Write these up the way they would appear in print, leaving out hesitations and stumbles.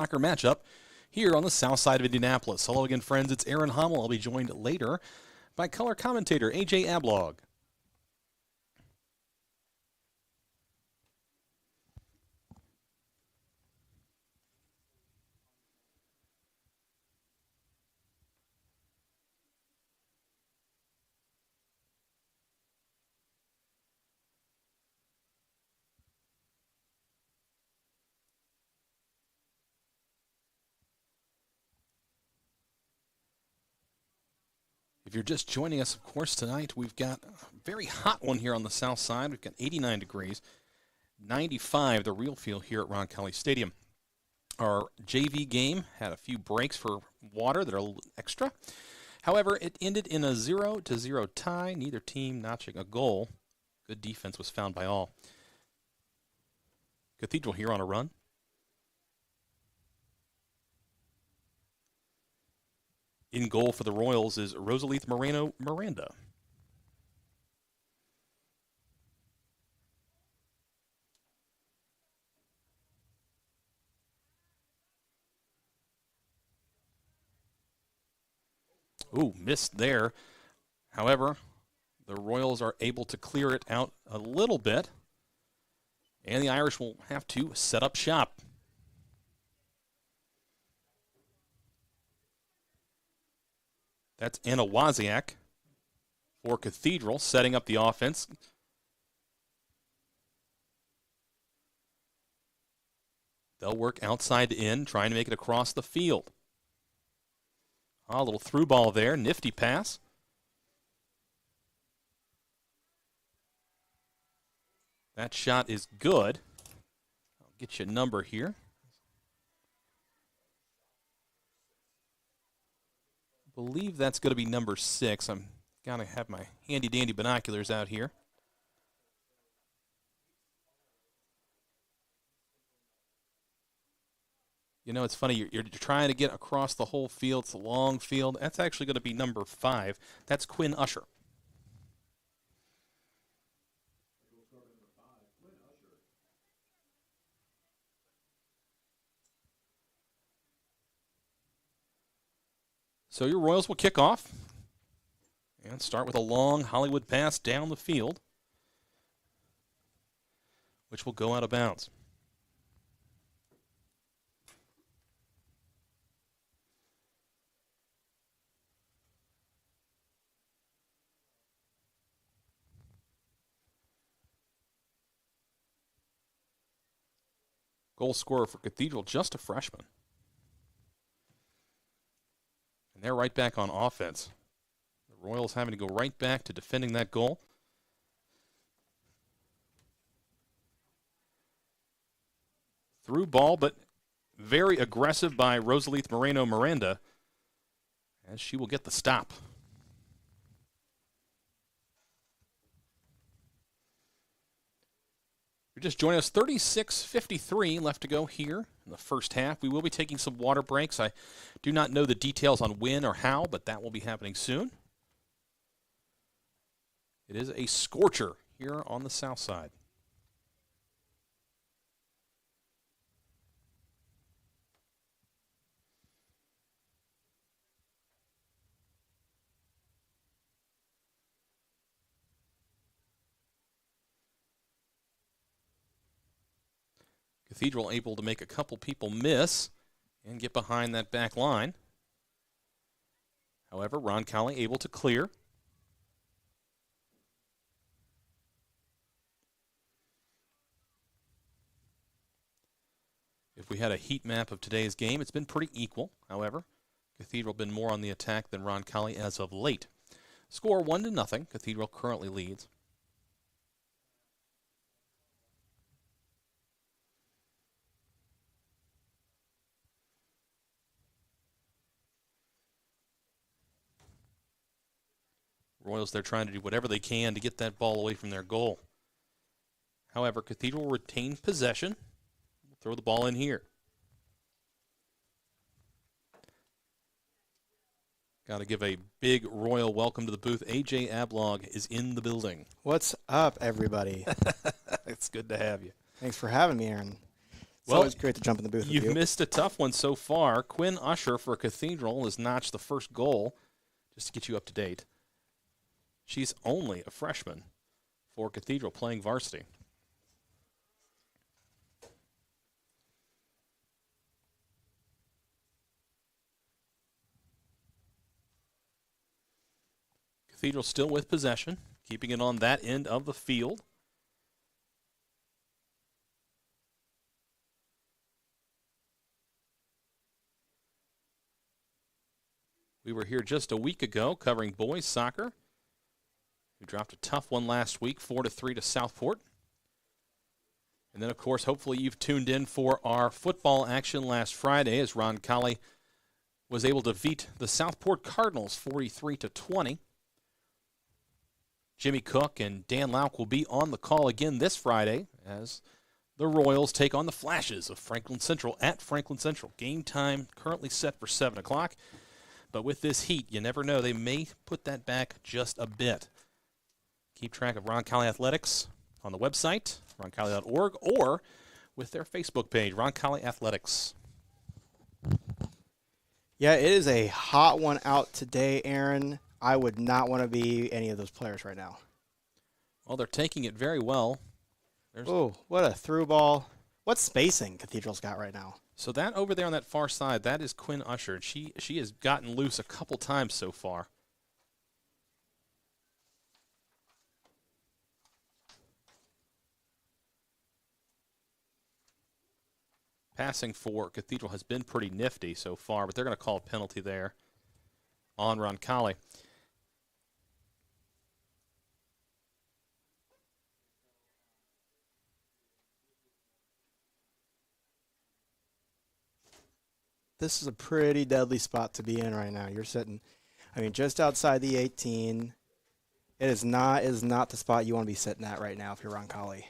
soccer matchup here on the south side of Indianapolis. Hello again, friends. It's Aaron Hummel. I'll be joined later by color commentator AJ Ablog. If you're just joining us, of course, tonight we've got a very hot one here on the south side. We've got 89 degrees, 95 the real feel here at Roncalli Stadium. Our JV game had a few breaks for water that are a little extra. However, it ended in a 0-0 tie, neither team notching a goal. Good defense was found by all. Cathedral here on a run. In goal for the Royals is Rosalith Moreno Miranda. Ooh, missed there. However, the Royals are able to clear it out a little bit, and the Irish will have to set up shop. That's Anna Wozniak for Cathedral, setting up the offense. They'll work outside to in, trying to make it across the field. A little through ball there, nifty pass. That shot is good. I'll get you a number here. I believe that's going to be number 6. I'm going to have my handy-dandy binoculars out here. You know, it's funny. You're trying to get across the whole field. It's a long field. That's actually going to be number 5. That's Quinn Usher. So your Royals will kick off and start with a long Hollywood pass down the field, which will go out of bounds. Goal scorer for Cathedral, just a freshman. And they're right back on offense. The Royals having to go right back to defending that goal. Through ball, but very aggressive by Rosalith Moreno Miranda, as she will get the stop. You're just joining us, 36:53 left to go here in the first half. We will be taking some water breaks. I do not know the details on when or how, but that will be happening soon. It is a scorcher here on the south side. Cathedral able to make a couple people miss and get behind that back line. However, Roncalli able to clear. If we had a heat map of today's game, it's been pretty equal. However, Cathedral been more on the attack than Roncalli as of late. Score 1-0. Cathedral currently leads. Royals, they're trying to do whatever they can to get that ball away from their goal. However, Cathedral retain possession. We'll throw the ball in here. Got to give a big Royal welcome to the booth. AJ Ablog is in the building. What's up, everybody? It's good to have you. Thanks for having me, Aaron. It's always great to jump in the booth with you. You've missed a tough one so far. Quinn Usher for Cathedral has notched the first goal, just to get you up to date. She's only a freshman for Cathedral playing varsity. Cathedral still with possession, keeping it on that end of the field. We were here just a week ago covering boys soccer. We dropped a tough one last week, 4-3 to Southport. And then, of course, hopefully you've tuned in for our football action last Friday as Roncalli was able to beat the Southport Cardinals 43-20. Jimmy Cook and Dan Lauk will be on the call again this Friday as the Royals take on the Flashes of Franklin Central at Franklin Central. Game time currently set for 7 o'clock. But with this heat, you never know. They may put that back just a bit. Keep track of Roncalli Athletics on the website, roncalli.org, or with their Facebook page, Roncalli Athletics. Yeah, it is a hot one out today, Aaron. I would not want to be any of those players right now. Well, they're taking it very well. Oh, what a through ball. What spacing Cathedral's got right now. So that over there on that far side, that is Quinn Usher. She has gotten loose a couple times so far. Passing for Cathedral has been pretty nifty so far, but they're going to call a penalty there on Roncalli. This is a pretty deadly spot to be in right now. You're sitting, just outside the 18. It is not the spot you want to be sitting at right now if you're Roncalli.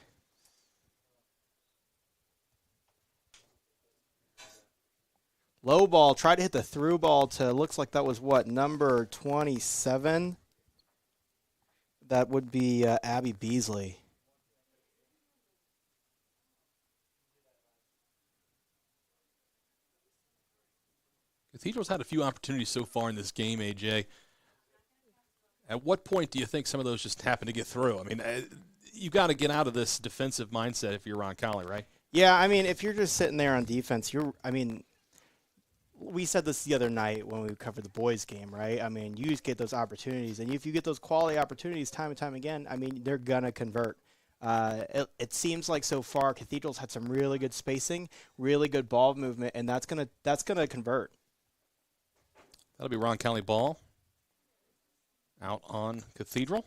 Low ball, try to hit the through ball to, looks like that was what, number 27? That would be Abby Beasley. Cathedral's had a few opportunities so far in this game, AJ. At what point do you think some of those just happen to get through? You got to get out of this defensive mindset if you're Roncalli, right? Yeah, if you're just sitting there on defense, we said this the other night when we covered the boys game, right? You just get those opportunities, and if you get those quality opportunities time and time again, they're gonna convert. It seems like so far Cathedral's had some really good spacing, really good ball movement, and that's gonna convert. That'll be Roncalli ball out on Cathedral.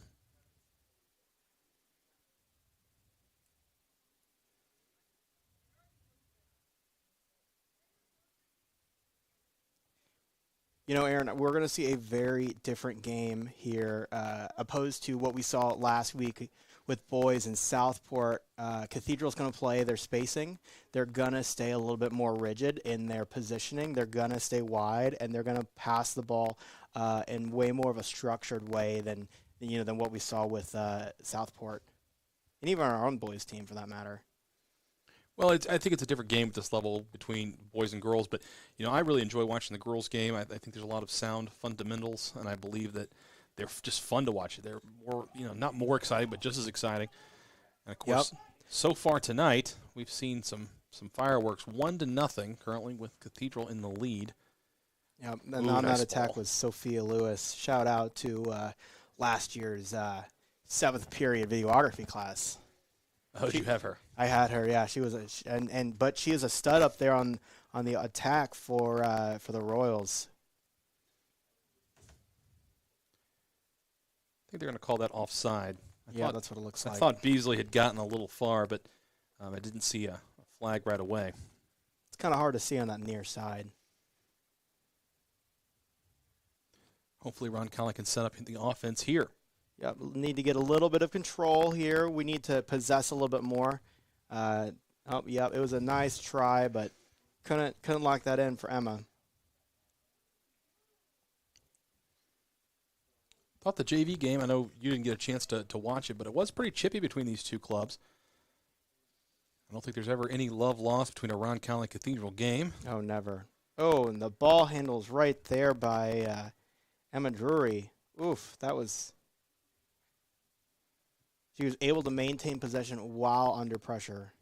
Aaron, we're going to see a very different game here opposed to what we saw last week with boys in Southport. Cathedral's going to play their spacing. They're going to stay a little bit more rigid in their positioning. They're going to stay wide, and they're going to pass the ball in way more of a structured way than what we saw with Southport, and even our own boys team for that matter. Well, I think it's a different game at this level between boys and girls, but I really enjoy watching the girls' game. I think there's a lot of sound fundamentals, and I believe that they're just fun to watch. They're more, not more exciting, but just as exciting. And of course, So far tonight, we've seen some fireworks, 1-0 currently with Cathedral in the lead. Yeah, and on that attack was Sophia Lewis. Shout out to last year's 7th period videography class. Oh, did you have her? I had her. Yeah, she was but she is a stud up there on the attack for the Royals. I think they're going to call that offside. That's what it looks like. I thought Beasley had gotten a little far, but I didn't see a flag right away. It's kind of hard to see on that near side. Hopefully Roncalli can set up the offense here. Yep, need to get a little bit of control here. We need to possess a little bit more. It was a nice try, but couldn't lock that in for Emma. Thought the JV game, I know you didn't get a chance to watch it, but it was pretty chippy between these two clubs. I don't think there's ever any love lost between a Roncalli Cathedral game. Oh, never. Oh, and the ball handle's right there by Emma Drury. Oof, that was... She was able to maintain possession while under pressure.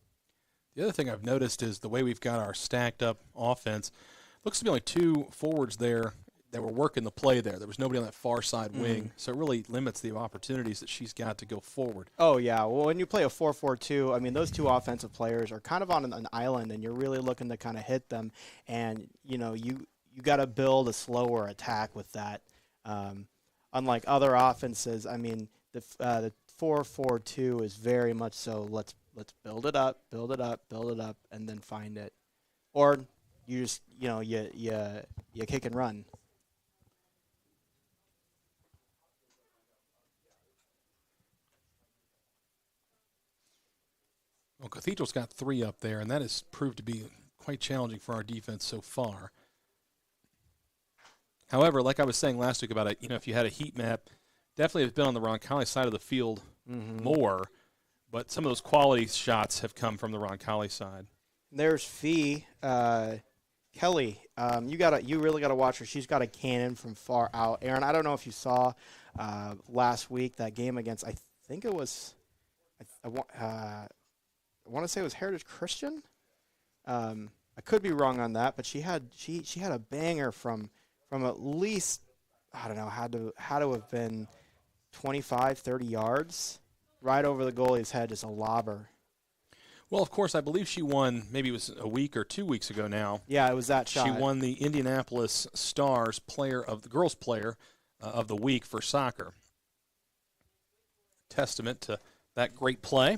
The other thing I've noticed is the way we've got our stacked up offense. Looks to be only 2 forwards there that were working the play there. There was nobody on that far side wing, so it really limits the opportunities that she's got to go forward. Oh, yeah. Well, when you play a 4-4-2, I mean, those 2 offensive players are kind of on an island, and you're really looking to kind of hit them. And, you know, you got to build a slower attack with that. Unlike other offenses, I mean, the 4-4-2 is very much so let's build it up, and then find it. Or you just, you know, you kick and run. Well, Cathedral's got 3 up there, and that has proved to be quite challenging for our defense so far. However, like I was saying last week about it, you know, if you had a heat map, definitely has been on the Roncalli side of the field more, but some of those quality shots have come from the Roncalli side. There's Fee. Kelly, you really gotta watch her. She's got a cannon from far out. Aaron, I don't know if you saw last week that game against, I think it was, I want to say it was Heritage Christian. I could be wrong on that, but she had a banger from at least, I don't know, had to have been 25, 30 yards, right over the goalie's head, just a lobber. Well, of course, I believe she won, maybe it was a week or 2 weeks ago now. Yeah, it was that shot. She won the Indianapolis Stars girls player of the week for soccer. Testament to that great play. I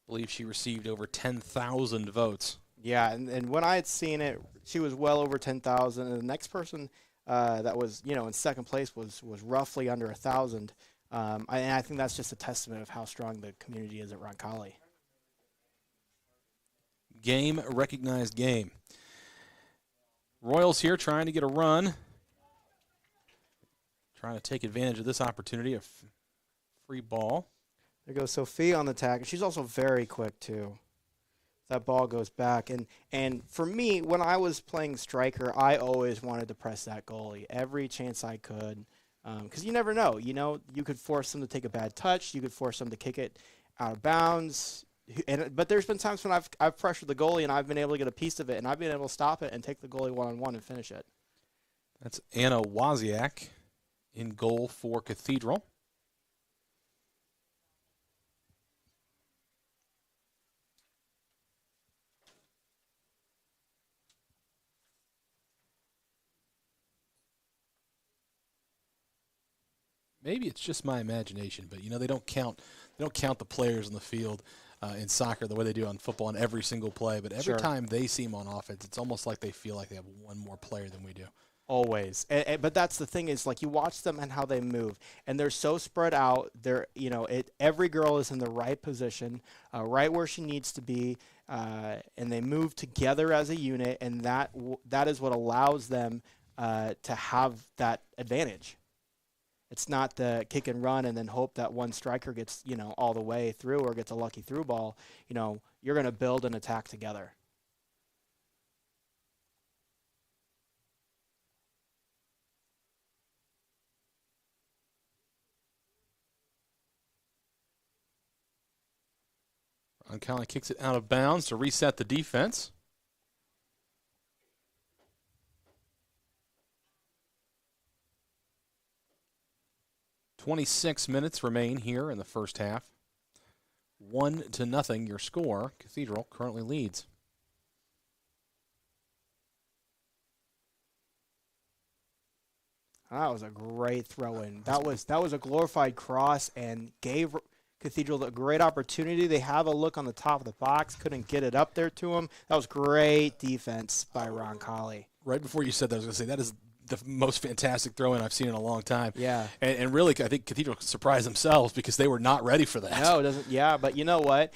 believe she received over 10,000 votes. Yeah, and when I had seen it, she was well over 10,000, and the next person that was, you know, in second place was roughly under 1,000. And I think that's just a testament of how strong the community is at Roncalli. Game, recognized game. Royals here trying to get a run. Trying to take advantage of this opportunity, a free ball. There goes Sophie on the tackle. She's also very quick, too. That ball goes back. And for me, when I was playing striker, I always wanted to press that goalie every chance I could. Because you never know. You know, you could force them to take a bad touch. You could force them to kick it out of bounds. But there's been times when I've pressured the goalie and I've been able to get a piece of it, and I've been able to stop it and take the goalie one-on-one and finish it. That's Anna Wozniak in goal for Cathedral. Maybe it's just my imagination, but you know they don't count the players on the field in soccer the way they do on football on every single play. But every time they see them on offense, it's almost like they feel like they have one more player than we do. Always, but that's the thing is, like, you watch them and how they move, and they're so spread out. They're, you know, every girl is in the right position, right where she needs to be, and they move together as a unit, and that is what allows them to have that advantage. It's not the kick and run and then hope that one striker gets, you know, all the way through or gets a lucky through ball. You know, you're going to build an attack together. Roncalli kicks it out of bounds to reset the defense. "26 minutes remain here in the first half. 1-0 your score. Cathedral currently leads. That was a great throw-in. That was a glorified cross and gave Cathedral a great opportunity. They have a look on the top of the box, couldn't get it up there to him. That was great defense by Roncalli. Right before you said that, I was going to say that is the most fantastic throw-in I've seen in a long time. Yeah. And really, I think Cathedral surprised themselves because they were not ready for that. No, it doesn't. Yeah, but you know what?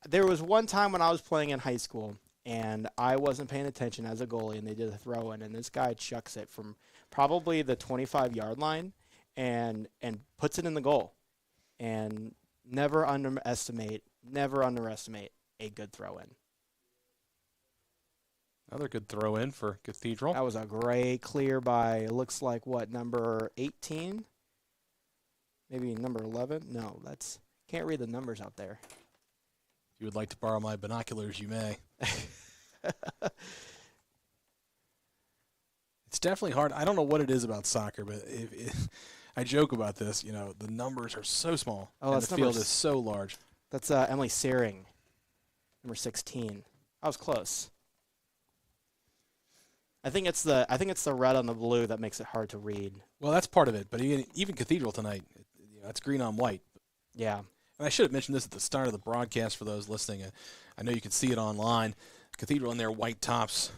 There was one time when I was playing in high school, and I wasn't paying attention as a goalie, and they did a throw-in, and this guy chucks it from probably the 25-yard line and puts it in the goal. And never underestimate a good throw-in. Another good throw in for Cathedral. That was a great clear by, it looks like, what, number 18? Maybe number 11? No, can't read the numbers out there. If you would like to borrow my binoculars, you may. It's definitely hard. I don't know what it is about soccer, but I joke about this. The numbers are so small, and the field is so large. That's Emily Searing, number 16. I was close. I think it's the red on the blue that makes it hard to read. Well, that's part of it. But even Cathedral tonight, it's green on white. Yeah. And I should have mentioned this at the start of the broadcast for those listening. I know you can see it online. Cathedral in their white tops.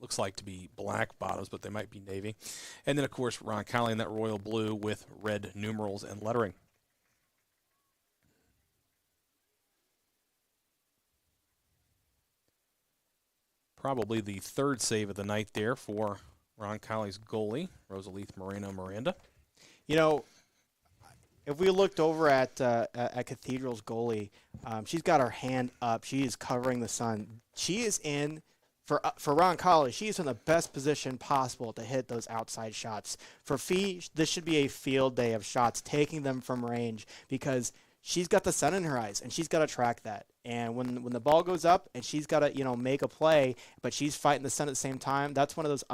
Looks like to be black bottoms, but they might be navy. And then, of course, Roncalli in that royal blue with red numerals and lettering. Probably the third save of the night there for Roncalli's goalie, Rosalith Moreno-Miranda. If we looked over at Cathedral's goalie, she's got her hand up. She is covering the sun. She is in. For Roncalli, she's in the best position possible to hit those outside shots. For Fee, this should be a field day of shots, taking them from range, because she's got the sun in her eyes, and she's got to track that. And when the ball goes up, and she's got to make a play, but she's fighting the sun at the same time, that's one of those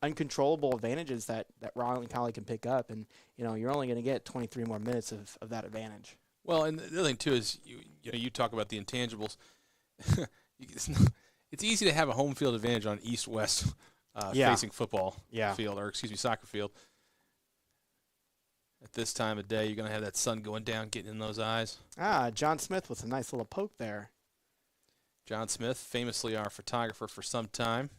uncontrollable advantages that Roncalli can pick up. And you're only going to get 23 more minutes of that advantage. Well, and the other thing too is you talk about the intangibles. It's easy to have a home field advantage on east-west facing football field, or soccer field. At this time of day, you're going to have that sun going down, getting in those eyes. John Smith with a nice little poke there. John Smith, famously our photographer for some time.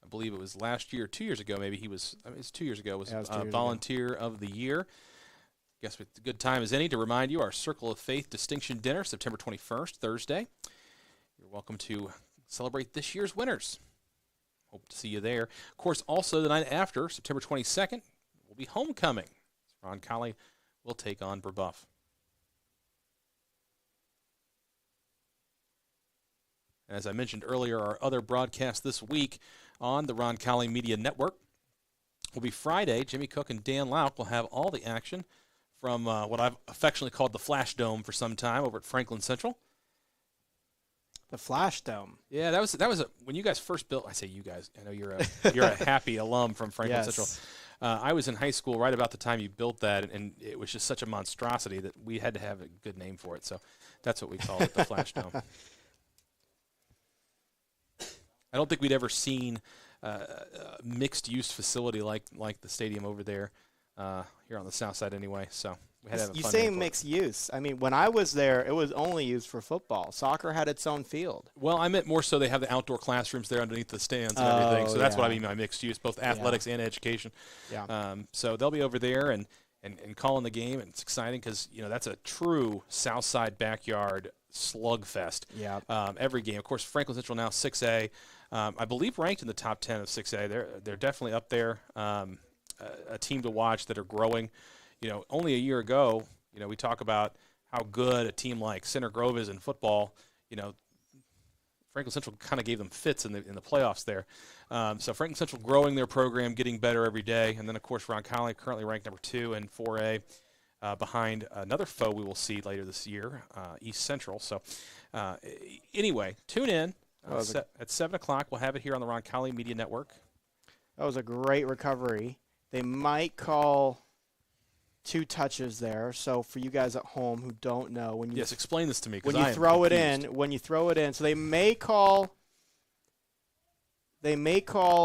I believe it was last year, 2 years ago, maybe it's 2 years ago, was Volunteer of the Year. Guess it's a good time as any to remind you our Circle of Faith Distinction Dinner, September 21st, Thursday. You're welcome to celebrate this year's winners. Hope to see you there. Of course, also the night after, September 22nd, will be homecoming. Roncalli will take on Brebeuf. As I mentioned earlier, our other broadcast this week on the Roncalli Media Network will be Friday. Jimmy Cook and Dan Lauk will have all the action from what I've affectionately called the Flash Dome for some time over at Franklin Central. The Flash Dome. Yeah, that was when you guys first built. I say you guys. I know you're a happy alum from Franklin Central. I was in high school right about the time you built that, and it was just such a monstrosity that we had to have a good name for it. So that's what we call it, the Flash Dome. I don't think we'd ever seen a mixed-use facility like the stadium over there here on the south side anyway. So we had to have a fun You say mixed use. I mean, when I was there, it was only used for football. Soccer had its own field. Well, I meant more so they have the outdoor classrooms there underneath the stands and everything. So that's what I mean by mixed use, both athletics and education. Yeah. So they'll be over there and calling the game, and it's exciting because that's a true south side backyard slugfest. Yeah. Every game. Of course, Franklin Central now 6A. I believe ranked in the top 10 of 6A. They're definitely up there. A team to watch that are growing. Only a year ago, we talk about how good a team like Center Grove is in football. Franklin Central kind of gave them fits in the playoffs there. So Franklin Central growing their program, getting better every day. And then, of course, Roncalli currently ranked number 2 in 4A behind another foe we will see later this year, East Central. So anyway, tune in. At 7 o'clock, we'll have it here on the Roncalli Media Network. That was a great recovery. They might call 2 touches there. So for you guys at home who don't know, when you explain this to me. When you throw it in, so they may call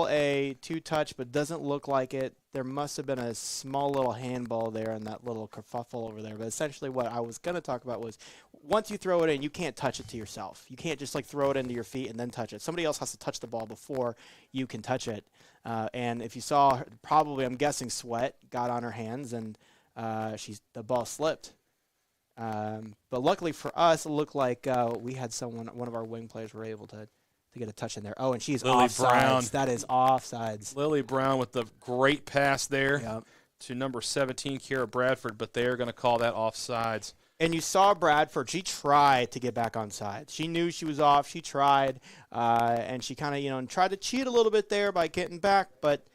a 2-touch, but doesn't look like it. There must have been a small little handball there and that little kerfuffle over there. But essentially what I was going to talk about was once you throw it in, you can't touch it to yourself. You can't just throw it into your feet and then touch it. Somebody else has to touch the ball before you can touch it. And if you saw, probably, I'm guessing, sweat got on her hands and the ball slipped. But luckily for us, it looked like we had one of our wing players were able to get a touch in there. Oh, and she's Lily offsides. Brown. That is offsides. Lily Brown with the great pass there. Yep. to number 17, Kiera Bradford, but they are going to call that offsides. And you saw Bradford, she tried to get back on side. She knew she was off. She tried, and she kind of, tried to cheat a little bit there by getting back, but,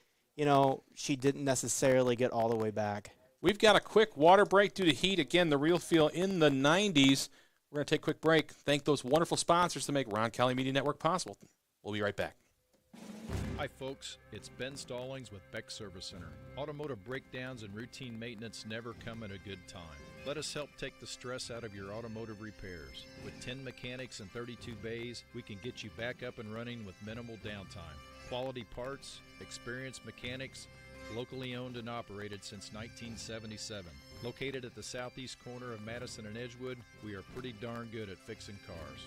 she didn't necessarily get all the way back. We've got a quick water break due to heat. Again, the real feel in the 90s. We're going to take a quick break. Thank those wonderful sponsors to make Roncalli Media Network possible. We'll be right back. Hi folks, it's Ben Stallings with Beck Service Center. Automotive breakdowns and routine maintenance never come at a good time. Let us help take the stress out of your automotive repairs. With 10 mechanics and 32 bays, we can get you back up and running with minimal downtime. Quality parts, experienced mechanics, locally owned and operated since 1977. Located at the southeast corner of Madison and Edgewood, we are pretty darn good at fixing cars.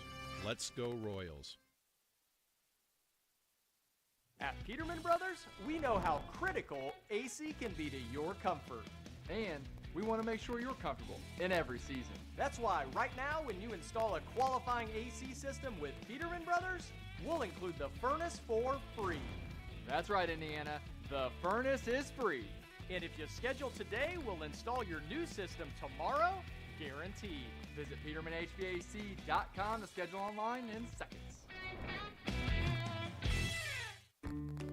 Let's go Royals. At Peterman Brothers, we know how critical AC can be to your comfort. And we want to make sure you're comfortable in every season. That's why right now when you install a qualifying AC system with Peterman Brothers, we'll include the furnace for free. That's right, Indiana. The furnace is free. And if you schedule today, we'll install your new system tomorrow, guaranteed. Visit PetermanHVAC.com to schedule online in seconds.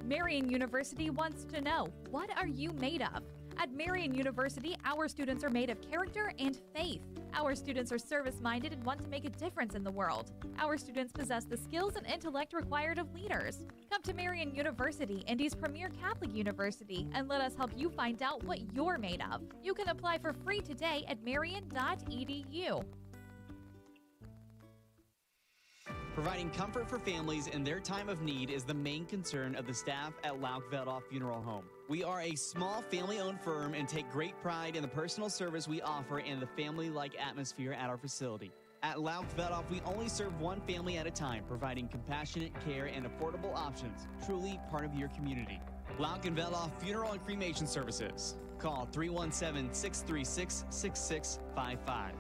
Marian University wants to know, what are you made of? At Marian University, our students are made of character and faith. Our students are service-minded and want to make a difference in the world. Our students possess the skills and intellect required of leaders. Come to Marian University, Indy's premier Catholic university, and let us help you find out what you're made of. You can apply for free today at marian.edu. Providing comfort for families in their time of need is the main concern of the staff at Lauk Veldhoff Funeral Home. We are a small family-owned firm and take great pride in the personal service we offer and the family-like atmosphere at our facility. At Lauk Veldhoff, we only serve one family at a time, providing compassionate care and affordable options, truly part of your community. Lauk and Veldhoff Funeral and Cremation Services. Call 317-636-6655.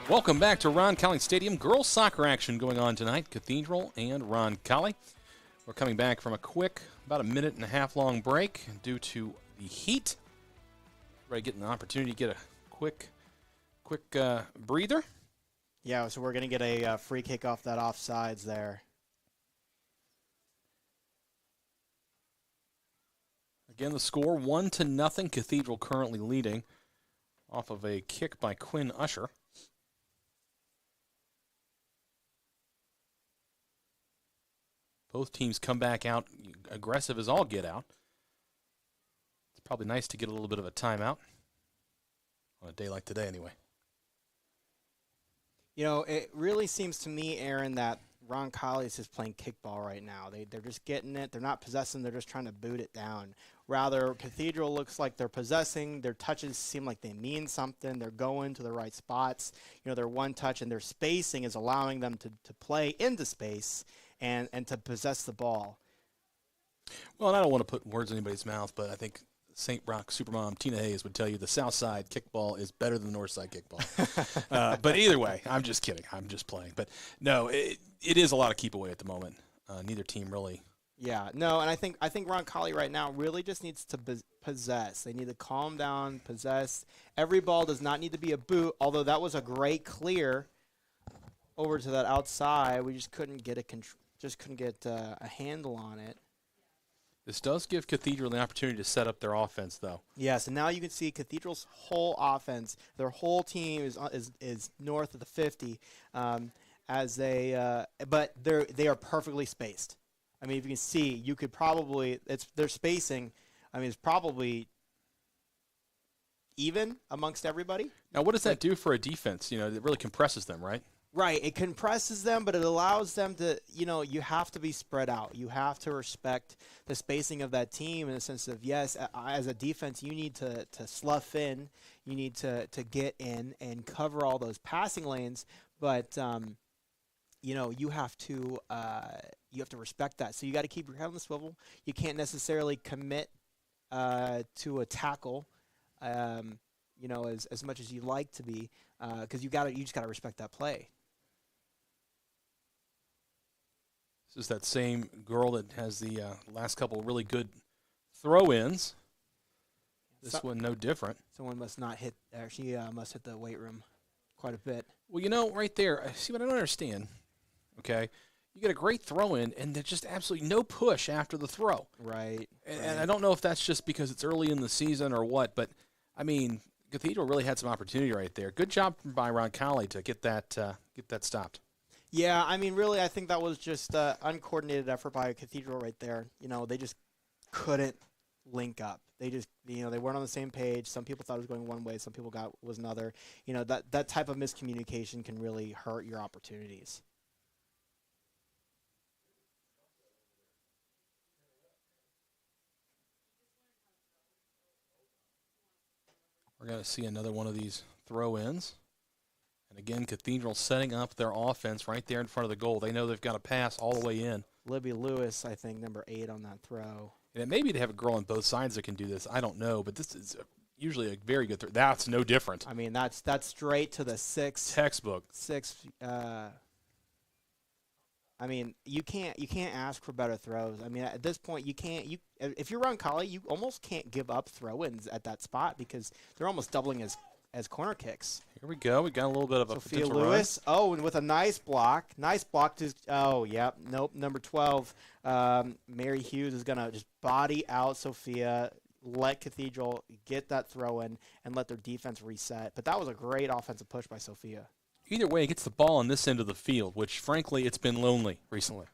Welcome back to Roncalli Stadium. Girls soccer action going on tonight. Cathedral and Roncalli. We're coming back from a quick, about a minute and a half long break due to the heat. Everybody getting an opportunity to get a quick breather. Yeah, so we're going to get a free kick off that offsides there. Again, the score 1-0. Cathedral currently leading off of a kick by Quinn Usher. Both teams come back out aggressive as all get out. It's probably nice to get a little bit of a timeout on a day like today anyway. It really seems to me, Aaron, that Roncalli is just playing kickball right now. They're just getting it. They're not possessing. They're just trying to boot it down. Rather, Cathedral looks like they're possessing. Their touches seem like they mean something. They're going to the right spots. Their one touch and their spacing is allowing them to play into space and to possess the ball. Well, and I don't want to put words in anybody's mouth, but I think St. Roch Supermom Tina Hayes would tell you the South Side kickball is better than the North Side kickball. But either way, I'm just kidding. I'm just playing. But no, it is a lot of keep away at the moment. Neither team really. Yeah, no, and I think Roncalli right now really just needs to possess. They need to calm down, possess. Every ball does not need to be a boot, although that was a great clear over to that outside. We just couldn't get a handle on it. This does give Cathedral the opportunity to set up their offense, though. Yes, and now you can see Cathedral's whole offense, their whole team is north of the 50, but they are perfectly spaced. I mean, if you can see, you could probably their spacing. I mean, it's probably even amongst everybody. Now, what does that do for a defense? It really compresses them, right? Right, it compresses them, but it allows them to, you have to be spread out. You have to respect the spacing of that team in the sense of, yes, as a defense, you need to slough in. You need to get in and cover all those passing lanes, but, you have to respect that. So you got to keep your head on the swivel. You can't necessarily commit to a tackle you know, as much as you like to be, because you just gotta respect that play. This is that same girl that has the last couple of really good throw-ins. This one no different. Someone must not hit. She must hit the weight room quite a bit. Well, you know, right there, see what I don't understand. Okay, you get a great throw-in, and there's just absolutely no push after the throw. Right. And I don't know if that's just because it's early in the season or what, but I mean, Cathedral really had some opportunity right there. Good job by Roncalli to get that stopped. Yeah, I mean, really, I think that was just uncoordinated effort by Cathedral right there. You know, they just couldn't link up. They just, you know, they weren't on the same page. Some people thought it was going one way. Some people was another. You know, that type of miscommunication can really hurt your opportunities. We're going to see another one of these throw-ins. And again, Cathedral setting up their offense right there in front of the goal. They know they've got to pass all the way in. Libby Lewis, I think, number 8 on that throw. And maybe they have a girl on both sides that can do this. I don't know, but this is usually a very good throw. That's no different. I mean, that's straight to the 6. Textbook. 6. I mean, you can't ask for better throws. I mean, at this point, you can't. If you're Roncalli, you almost can't give up throw-ins at that spot because they're almost doubling as corner kicks. Here we go. We got a little bit of a Sophia Lewis. Run. Oh, and with a nice block. Nice block to. Oh, yep. Nope. Number 12. Mary Hughes is gonna just body out Sophia. Let Cathedral get that throw in and let their defense reset. But that was a great offensive push by Sophia. Either way, it gets the ball on this end of the field, which, frankly, it's been lonely recently.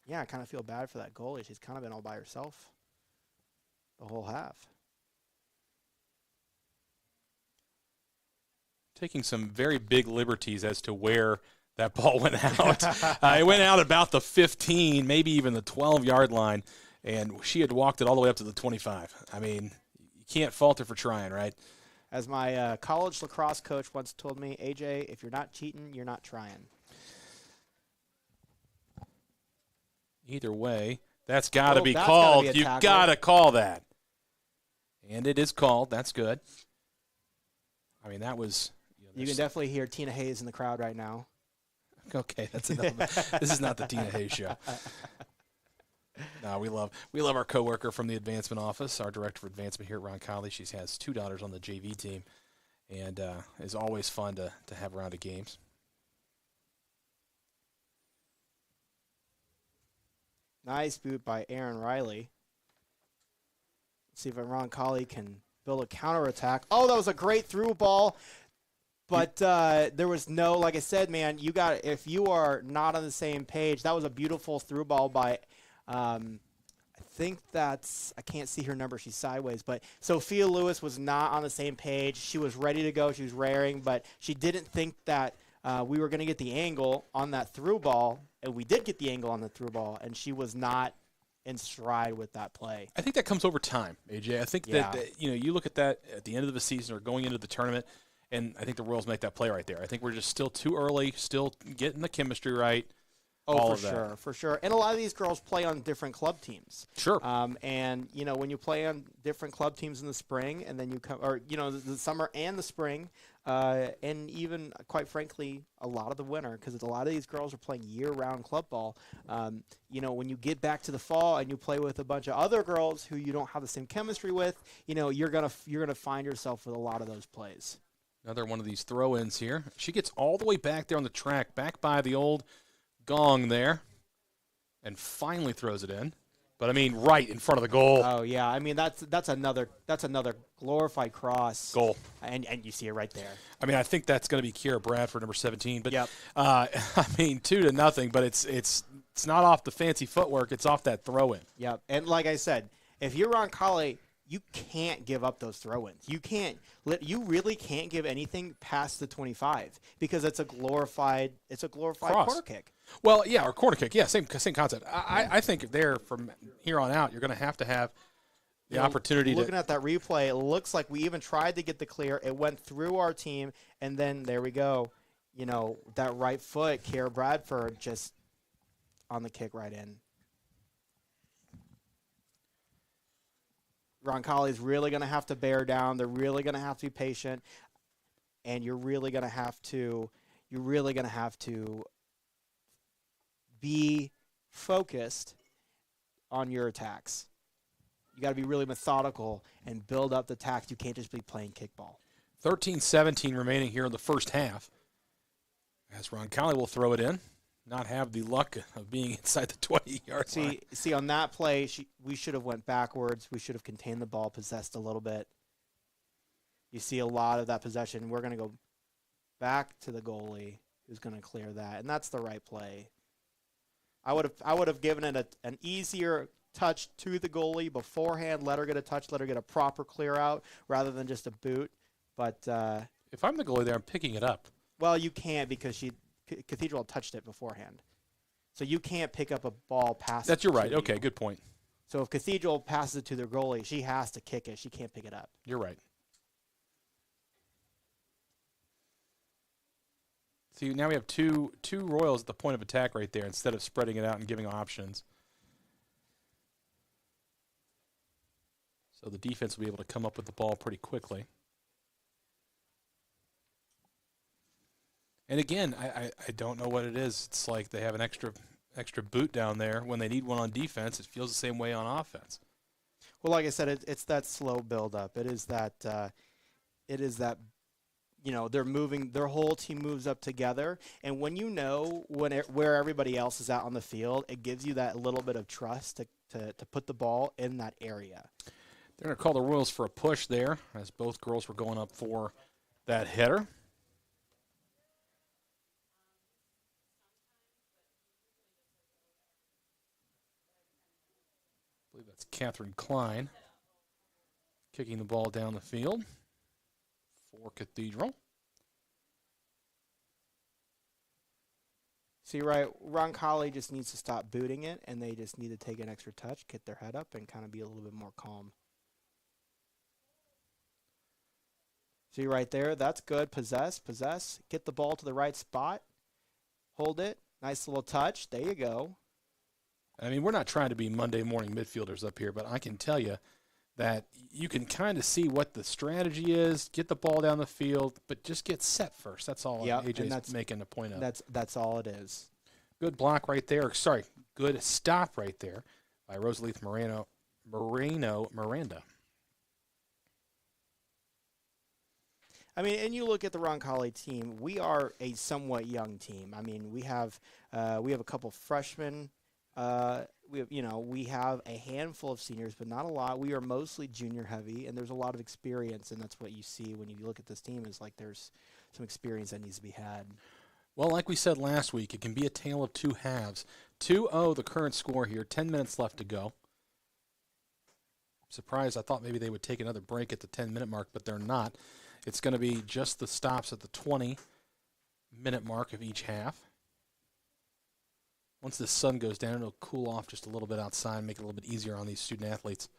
Yeah, I kind of feel bad for that goalie. She's kind of been all by herself the whole half. Taking some very big liberties as to where that ball went out. It went out about the 15, maybe even the 12-yard line, and she had walked it all the way up to the 25. I mean, you can't fault her for trying, right? As my college lacrosse coach once told me, AJ, if you're not cheating, you're not trying. Either way, that's got to be called. You've got to call that. And it is called. That's good. I mean, that was... You can definitely hear Tina Hayes in the crowd right now. Okay, that's enough. This is not the Tina Hayes show. No, we love our coworker from the advancement office, our director of advancement here at Roncalli. She has 2 daughters on the JV team, and is always fun to have around at games. Nice boot by Aaron Riley. Let's see if Roncalli can build a counterattack. Oh, that was a great through ball. But there was no, like I said, man, if you are not on the same page, that was a beautiful through ball by, I think that's, I can't see her number, she's sideways, but Sophia Lewis was not on the same page. She was ready to go, she was raring, but she didn't think that we were going to get the angle on that through ball, and we did get the angle on the through ball, and she was not in stride with that play. I think that comes over time, AJ. I think that you look at that at the end of the season or going into the tournament, and I think the Royals make that play right there. I think we're just still too early, still getting the chemistry right. Oh, for sure. And a lot of these girls play on different club teams. Sure. And, you know, when you play on different club teams in the spring and then you come, or, you know, the summer and the spring, and even, quite frankly, a lot of the winter, because a lot of these girls are playing year-round club ball. You know, when you get back to the fall and you play with a bunch of other girls who you don't have the same chemistry with, you know, you're gonna find yourself with a lot of those plays. Another one of these throw-ins here. She gets all the way back there on the track, back by the old gong there, and finally throws it in. But I mean, right in front of the goal. Oh yeah, I mean that's another glorified cross goal, and you see it right there. I mean, I think that's going to be Kiera Bradford, number 17. But yep. I mean, 2-0, but it's not off the fancy footwork; it's off that throw-in. Yep, and like I said, if you're Roncalli, you can't give up those throw-ins. You really can't give anything past the 25 because it's a glorified corner kick. Well, yeah, or corner kick. Yeah, same concept. I think there from here on out, you're going to have the opportunity. Looking at that replay, it looks like we even tried to get the clear. It went through our team, and then there we go. You know, that right foot, Kiera Bradford just on the kick right in. Roncalli's really going to have to bear down. They're really going to have to be patient, and you're really going to have to be focused on your attacks. You got to be really methodical and build up the attacks. You can't just be playing kickball. 13-17 remaining here in the first half. As Roncalli will throw it in, not have the luck of being inside the 20-yard line. See, on that play, we should have went backwards. We should have contained the ball, possessed a little bit. You see a lot of that possession. We're going to go back to the goalie who's going to clear that, and that's the right play. I would have given it an easier touch to the goalie beforehand, let her get a touch, let her get a proper clear out rather than just a boot. But if I'm the goalie there, I'm picking it up. Well, you can't because Cathedral touched it beforehand. So you can't pick up a ball past You're right. Okay, good point. So if Cathedral passes it to their goalie, she has to kick it. She can't pick it up. You're right. See, now we have two Royals at the point of attack right there instead of spreading it out and giving options. So the defense will be able to come up with the ball pretty quickly. And again, I don't know what it is. It's like they have an extra boot down there. When they need one on defense, it feels the same way on offense. Well, like I said, it's that slow build-up. It is that they're moving. Their whole team moves up together, and when you know where everybody else is at on the field, it gives you that little bit of trust to put the ball in that area. They're going to call the Royals for a push there, as both girls were going up for that header. I believe that's Catherine Klein kicking the ball down the field for Cathedral. See, right, Roncalli just needs to stop booting it, and they just need to take an extra touch, get their head up, and kind of be a little bit more calm. See right there, that's good. Possess, get the ball to the right spot, hold it, nice little touch. There you go. I mean, we're not trying to be Monday morning midfielders up here, but I can tell you that you can kind of see what the strategy is, get the ball down the field, but just get set first. That's all AJ's making a point of. That's all it is. Good block right there. Sorry, good stop right there by Rosalith Miranda. I mean, and you look at the Roncalli team, we are a somewhat young team. I mean, we have a couple freshmen. We have a handful of seniors, but not a lot. We are mostly junior heavy, and there's a lot of experience, and that's what you see when you look at this team is like there's some experience that needs to be had. Well, like we said last week, it can be a tale of two halves. 2-0 the current score here, 10 minutes left to go. I'm surprised. I thought maybe they would take another break at the 10-minute mark, but they're not. It's going to be just the stops at the 20-minute mark of each half. Once the sun goes down, it'll cool off just a little bit outside and make it a little bit easier on these student athletes.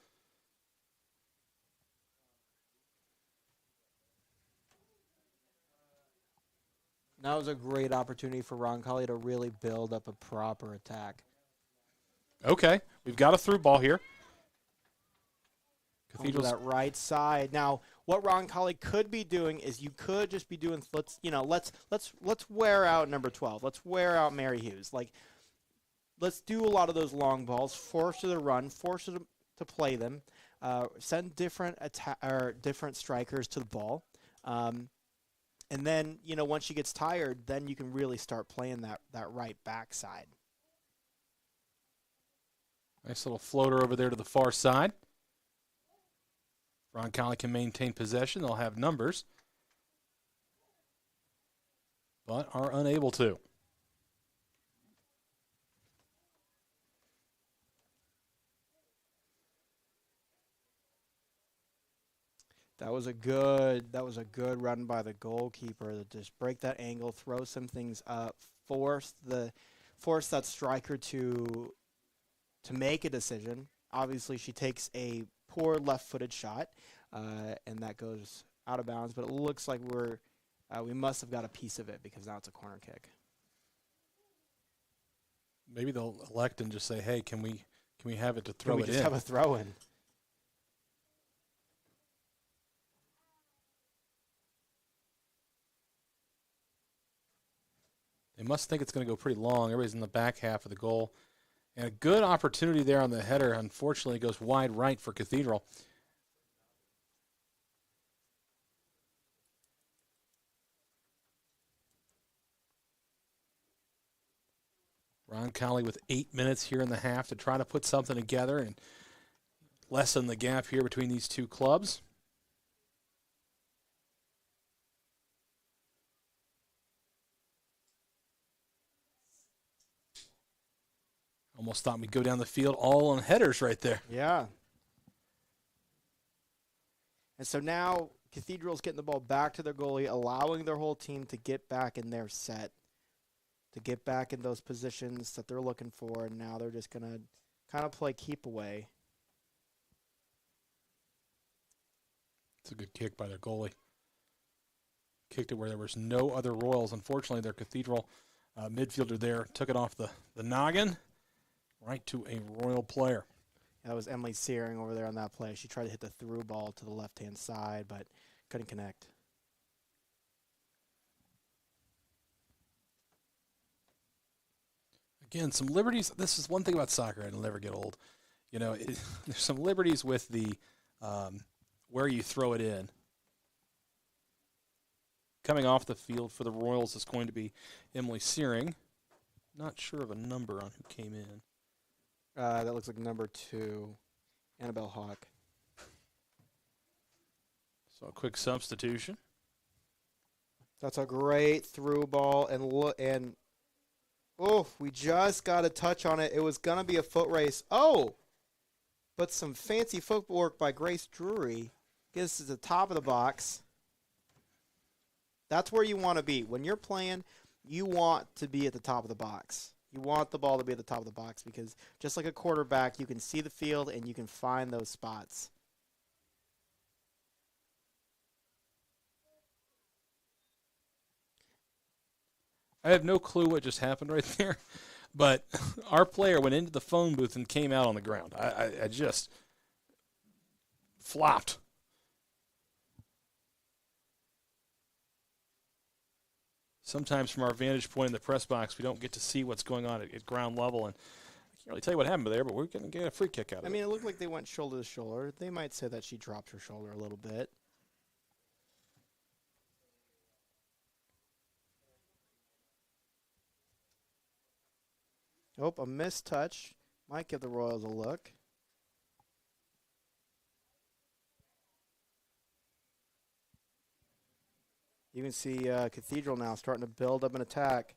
That was a great opportunity for Roncalli to really build up a proper attack. Okay, we've got a through ball here. Cathedral's that right side. Now, what Roncalli could be doing is you could just be doing let's wear out number 12. Let's wear out Mary Hughes. Let's do a lot of those long balls, force her to run, force her to play them, send different strikers to the ball. And then, once she gets tired, then you can really start playing that right backside. Nice little floater over there to the far side. Roncalli can maintain possession. They'll have numbers, but are unable to. That was a good run by the goalkeeper to just break that angle, throw some things up, force that striker to make a decision. Obviously, she takes a poor left-footed shot, and that goes out of bounds. But it looks like we must have got a piece of it because now it's a corner kick. Maybe they'll elect and just say, "Hey, can we have it to throw it in?" Can we just have a throw in? must think it's going to go pretty long. Everybody's in the back half of the goal. And a good opportunity there on the header. Unfortunately, goes wide right for Cathedral. Roncalli with 8 minutes here in the half to try to put something together and lessen the gap here between these two clubs. Almost thought we'd go down the field all on headers right there. Yeah. And so now Cathedral's getting the ball back to their goalie, allowing their whole team to get back in their set, to get back in those positions that they're looking for, and now they're just going to kind of play keep away. It's a good kick by their goalie. Kicked it where there was no other Royals. Unfortunately, their Cathedral midfielder there took it off the noggin right to a Royal player. That was Emily Searing over there on that play. She tried to hit the through ball to the left-hand side, but couldn't connect. Again, some liberties. This is one thing about soccer. It'll never get old. You know, there's some liberties with the where you throw it in. Coming off the field for the Royals is going to be Emily Searing. Not sure of a number on who came in. That looks like number 2, Annabelle Hawk. So a quick substitution. That's a great through ball, and we just got a touch on it. It was gonna be a foot race. Oh, but some fancy footwork by Grace Drury gets to the top of the box. That's where you want to be when you're playing. You want to be at the top of the box. You want the ball to be at the top of the box because just like a quarterback, you can see the field and you can find those spots. I have no clue what just happened right there, but our player went into the phone booth and came out on the ground. I just flopped. Sometimes from our vantage point in the press box, we don't get to see what's going on at ground level, and I can't really tell you what happened there, but we're going to get a free kick out of it. I mean, it looked like they went shoulder to shoulder. They might say that she dropped her shoulder a little bit. Oh, a missed touch. Might give the Royals a look. You can see Cathedral now starting to build up an attack.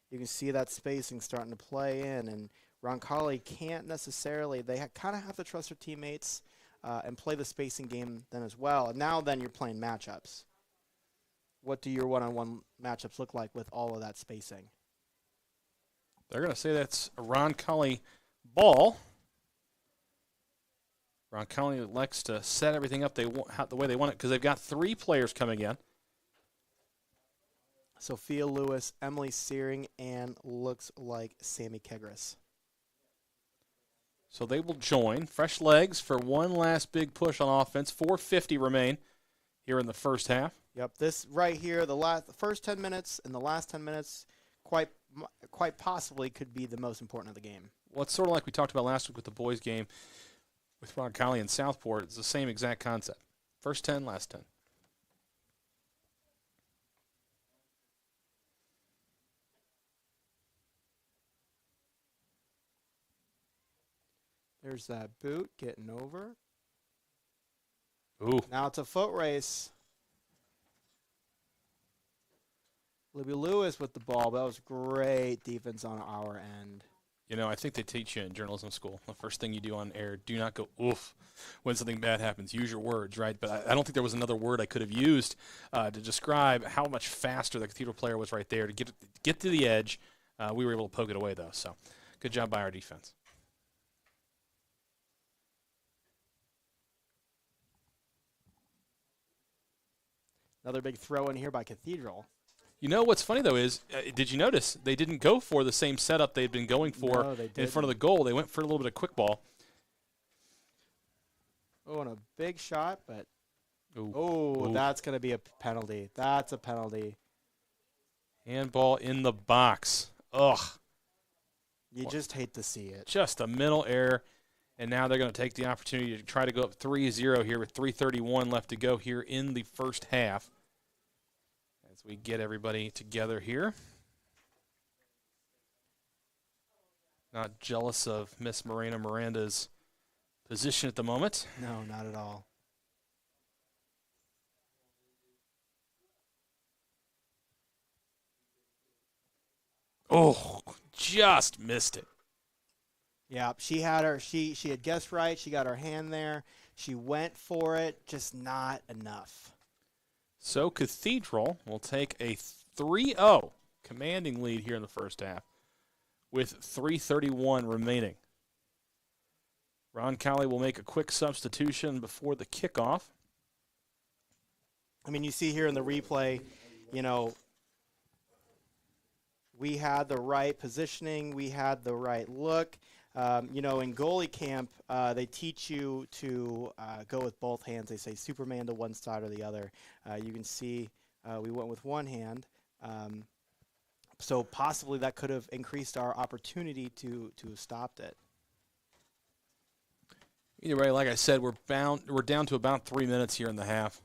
You can see that spacing starting to play in, and Roncalli can't necessarily. They kind of have to trust their teammates and play the spacing game then as well. And now then you're playing matchups. What do your one-on-one matchups look like with all of that spacing? They're going to say that's a Roncalli ball. Roncalli elects to set everything up the way they want it because they've got 3 players coming in. Sophia Lewis, Emily Searing, and looks like Sammy Kegris. So they will join. Fresh legs for one last big push on offense. 4:50 remain here in the first half. Yep, this right here, the first 10 minutes and the last 10 minutes, quite possibly could be the most important of the game. Well, it's sort of like we talked about last week with the boys' game with Roncalli and Southport. It's the same exact concept. First 10, last 10. There's that boot getting over. Ooh. Now it's a foot race. Libby Lewis with the ball. That was great defense on our end. You know, I think they teach you in journalism school. The first thing you do on air, do not go oof when something bad happens. Use your words, right? But I don't think there was another word I could have used to describe how much faster the Cathedral player was right there to get to the edge. We were able to poke it away, though. So good job by our defense. Another big throw in here by Cathedral. You know what's funny, though, is did you notice they didn't go for the same setup they'd been going for in front of the goal? They went for a little bit of quick ball. Oh, and a big shot, but Ooh. that's going to be a penalty. That's a penalty. Handball in the box. Ugh. You just hate to see it. Just a mental error. And now they're going to take the opportunity to try to go up 3-0 here with 3:31 left to go here in the first half. As we get everybody together here. Not jealous of Miss Morena Miranda's position at the moment. No, not at all. Oh, just missed it. Yeah, she had guessed right. She got her hand there. She went for it, just not enough. So Cathedral will take a 3-0 commanding lead here in the first half with 3:31 remaining. Roncalli will make a quick substitution before the kickoff. I mean, you see here in the replay, you know, we had the right positioning. We had the right look. You know, in goalie camp, they teach you to go with both hands. They say Superman to one side or the other. You can see we went with one hand. So possibly that could have increased our opportunity to have stopped it. Either way, like I said, we're down to about 3 minutes here in the half.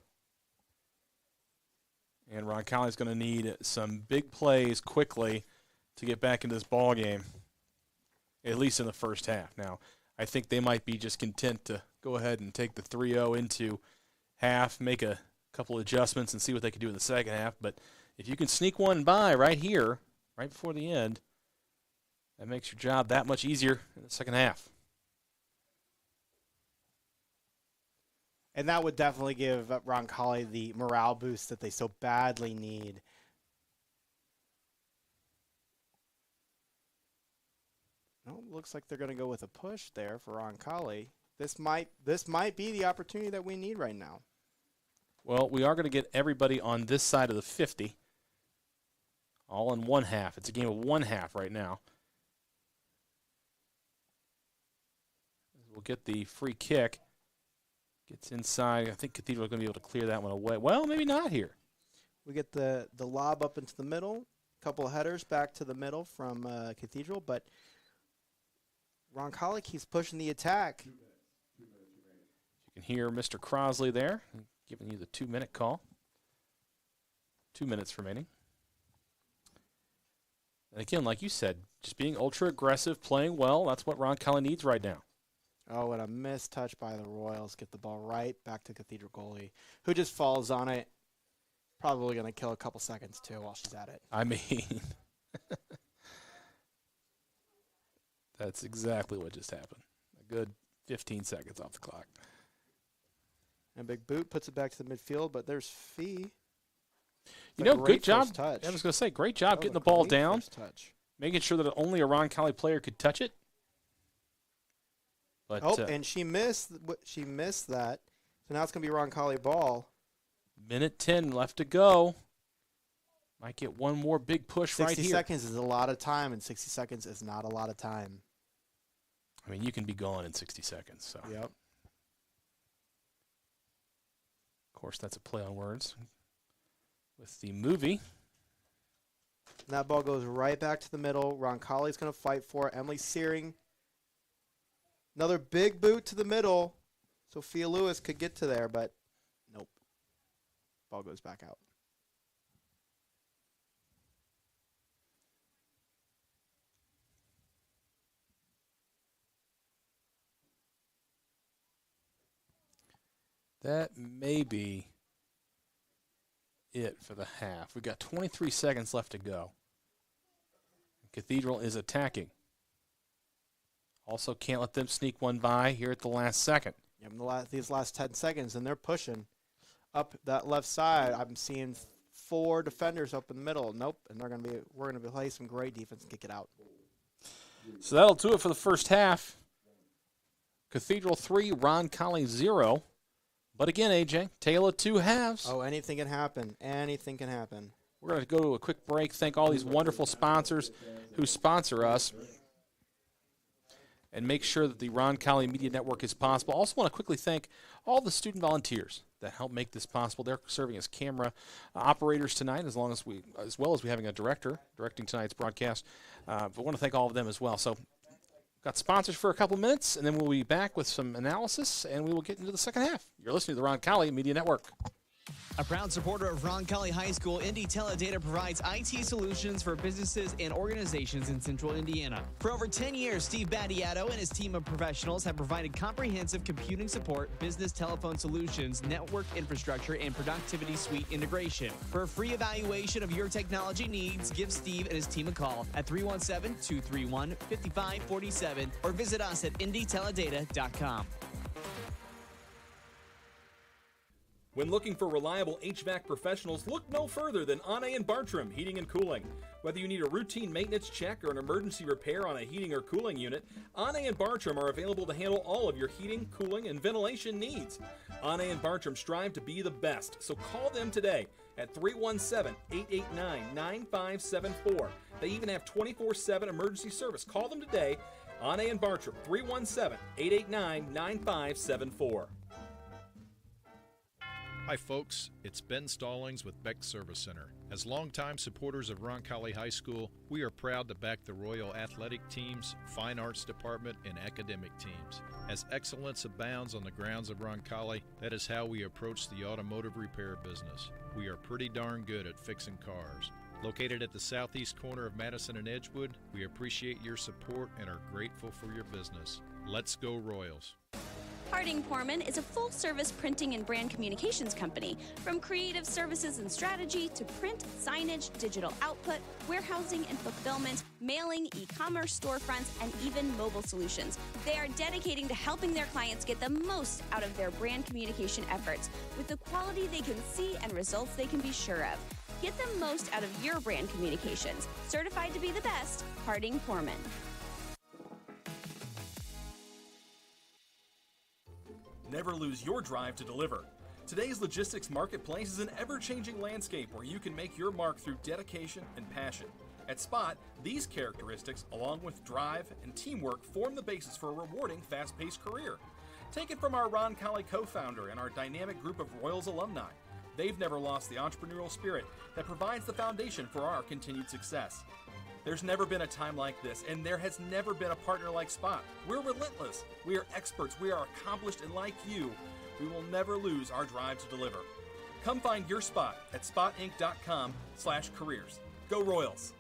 And Roncalli's going to need some big plays quickly to get back into this ball game, at least in the first half. Now, I think they might be just content to go ahead and take the 3-0 into half, make a couple adjustments, and see what they can do in the second half. But if you can sneak one by right here, right before the end, that makes your job that much easier in the second half. And that would definitely give Roncalli the morale boost that they so badly need. Oh, looks like they're going to go with a push there for Roncalli. This might be the opportunity that we need right now. Well, we are going to get everybody on this side of the 50, all in one half. It's a game of one half right now. We'll get the free kick. Gets inside. I think Cathedral is going to be able to clear that one away. Well, maybe not here. We get the lob up into the middle. A couple of headers back to the middle from Cathedral, but Roncalli keeps pushing the attack. You can hear Mr. Crosley there giving you the 2-minute call. 2 minutes remaining. And again, like you said, just being ultra aggressive, playing well, that's what Roncalli needs right now. Oh, and a missed touch by the Royals. Get the ball right back to Cathedral goalie, who just falls on it. Probably going to kill a couple seconds, too, while she's at it. I mean, that's exactly what just happened. A good 15 seconds off the clock. And Big Boot puts it back to the midfield, but there's Fee. You know, good job. I was going to say, great job getting the ball down, making sure that only a Roncalli player could touch it. But, and she missed that. So now it's going to be Roncalli ball. Minute 10 left to go. Might get one more big push right here. 60 seconds is a lot of time, and 60 seconds is not a lot of time. I mean, you can be gone in 60 seconds. So. Yep. Of course, that's a play on words with the movie. And that ball goes right back to the middle. Roncalli's going to fight for it. Emily Searing. Another big boot to the middle. Sophia Lewis could get to there, but nope. Ball goes back out. That may be it for the half. We've got 23 seconds left to go. Cathedral is attacking. Also can't let them sneak one by here at the last second. Yeah, these last 10 seconds, and they're pushing up that left side. I'm seeing 4 defenders up in the middle. Nope, and we're gonna play some great defense and kick it out. So that'll do it for the first half. Cathedral 3, Roncalli 0. But again, AJ, tale of two halves. Oh, anything can happen. Anything can happen. We're going to go to a quick break. Thank all these wonderful sponsors who sponsor us and make sure that the Roncalli Media Network is possible. Also want to quickly thank all the student volunteers that help make this possible. They're serving as camera operators tonight, as well as we having a director directing tonight's broadcast. But I want to thank all of them as well. So, got sponsors for a couple minutes, and then we'll be back with some analysis, and we will get into the second half. You're listening to the Roncalli Media Network. A proud supporter of Roncalli High School, Indy Teledata provides IT solutions for businesses and organizations in central Indiana. For over 10 years, Steve Battiato and his team of professionals have provided comprehensive computing support, business telephone solutions, network infrastructure, and productivity suite integration. For a free evaluation of your technology needs, give Steve and his team a call at 317-231-5547 or visit us at indyteledata.com. When looking for reliable HVAC professionals, look no further than Ane & Bartram Heating and Cooling. Whether you need a routine maintenance check or an emergency repair on a heating or cooling unit, Ane & Bartram are available to handle all of your heating, cooling, and ventilation needs. Ane & Bartram strive to be the best, so call them today at 317-889-9574. They even have 24/7 emergency service. Call them today, Ane & Bartram, 317-889-9574. Hi folks, it's Ben Stallings with Beck Service Center. As longtime supporters of Roncalli High School, we are proud to back the Royal Athletic teams, Fine Arts Department, and academic teams. As excellence abounds on the grounds of Roncalli, that is how we approach the automotive repair business. We are pretty darn good at fixing cars. Located at the southeast corner of Madison and Edgewood, we appreciate your support and are grateful for your business. Let's go Royals. Harding Porman is a full-service printing and brand communications company. From creative services and strategy to print, signage, digital output, warehousing and fulfillment, mailing, e-commerce storefronts, and even mobile solutions. They are dedicating to helping their clients get the most out of their brand communication efforts with the quality they can see and results they can be sure of. Get the most out of your brand communications. Certified to be the best, Harding Porman. Never lose your drive to deliver. Today's logistics marketplace is an ever-changing landscape where you can make your mark through dedication and passion. At Spot, these characteristics, along with drive and teamwork, form the basis for a rewarding, fast-paced career. Take it from our Roncalli co-founder and our dynamic group of Royals alumni. They've never lost the entrepreneurial spirit that provides the foundation for our continued success. There's never been a time like this, and there has never been a partner like Spot. We're relentless, we are experts, we are accomplished, and like you, we will never lose our drive to deliver. Come find your spot at spotinc.com/careers. Go Royals!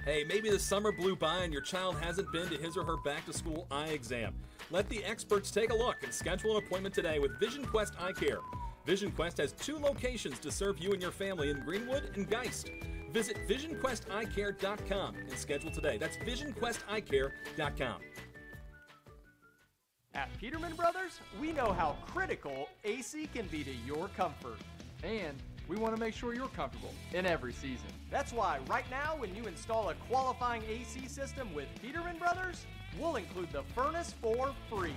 Hey, maybe the summer blew by and your child hasn't been to his or her back-to-school eye exam. Let the experts take a look and schedule an appointment today with Vision Quest Eye Care. Vision Quest has 2 locations to serve you and your family in Greenwood and Geist. Visit VisionQuestEyeCare.com and schedule today. That's VisionQuestEyeCare.com. At Peterman Brothers, we know how critical AC can be to your comfort. And we want to make sure you're comfortable in every season. That's why right now when you install a qualifying AC system with Peterman Brothers, we'll include the furnace for free.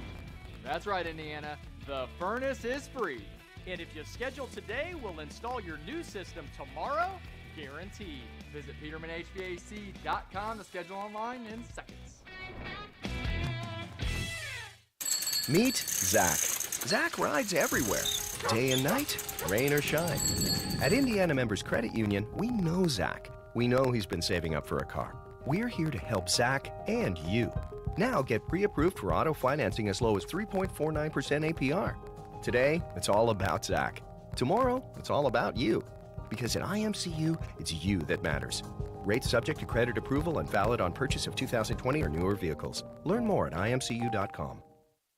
That's right, Indiana. The furnace is free. And if you schedule today, we'll install your new system tomorrow, guaranteed. Visit PetermanHVAC.com to schedule online in seconds. Meet Zach. Zach rides everywhere, day and night, rain or shine. At Indiana Members Credit Union, we know Zach. We know he's been saving up for a car. We're here to help Zach and you. Now get pre-approved for auto financing as low as 3.49% APR. Today, it's all about Zach. Tomorrow, it's all about you. Because at IMCU, it's you that matters. Rates subject to credit approval and valid on purchase of 2020 or newer vehicles. Learn more at imcu.com.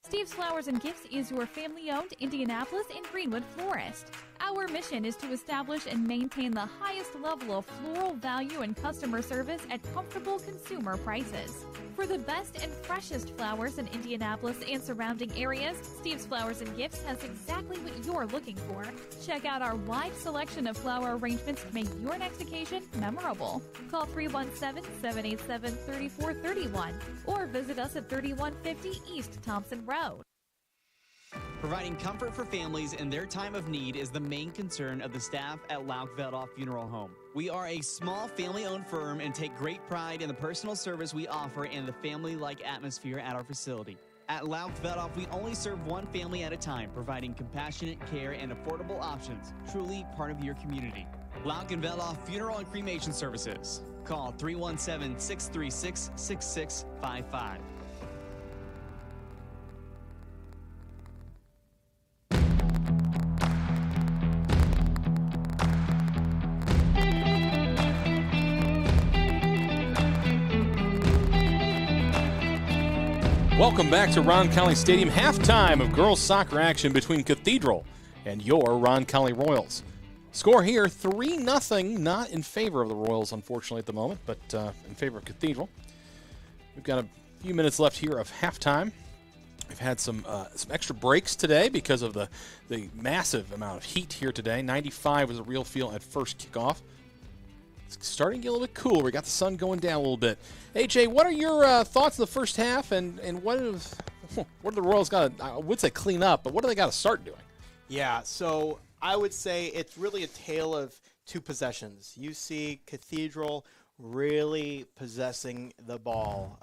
Steve's Flowers and Gifts is your family-owned Indianapolis and Greenwood florist. Our mission is to establish and maintain the highest level of floral value and customer service at comfortable consumer prices. For the best and freshest flowers in Indianapolis and surrounding areas, Steve's Flowers and Gifts has exactly what you're looking for. Check out our wide selection of flower arrangements to make your next occasion memorable. Call 317-787-3431 or visit us at 3150 East Thompson Road. Providing comfort for families in their time of need is the main concern of the staff at Laukveldhoff Funeral Home. We are a small family-owned firm and take great pride in the personal service we offer and the family-like atmosphere at our facility. At Lauk Vedoff, we only serve one family at a time, providing compassionate care and affordable options. Truly part of your community. Lauk and Vedoff Funeral and Cremation Services. Call 317-636-6655. Welcome back to Roncalli Stadium. Halftime of girls soccer action between Cathedral and your Roncalli Royals. Score here, 3-0, not in favor of the Royals, unfortunately, at the moment, but in favor of Cathedral. We've got a few minutes left here of halftime. We've had some extra breaks today because of the massive amount of heat here today. 95 was a real feel at first kickoff. It's starting to get a little bit cooler. We got the sun going down a little bit. AJ, what are your thoughts in the first half, and what do the Royals got to, I would say clean up, but what do they got to start doing? Yeah, so I would say it's really a tale of two possessions. You see Cathedral really possessing the ball.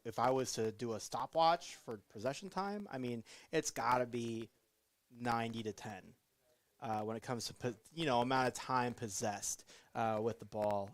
If I was to do a stopwatch for possession time, I mean, it's got to be 90-10 when it comes to amount of time possessed with the ball.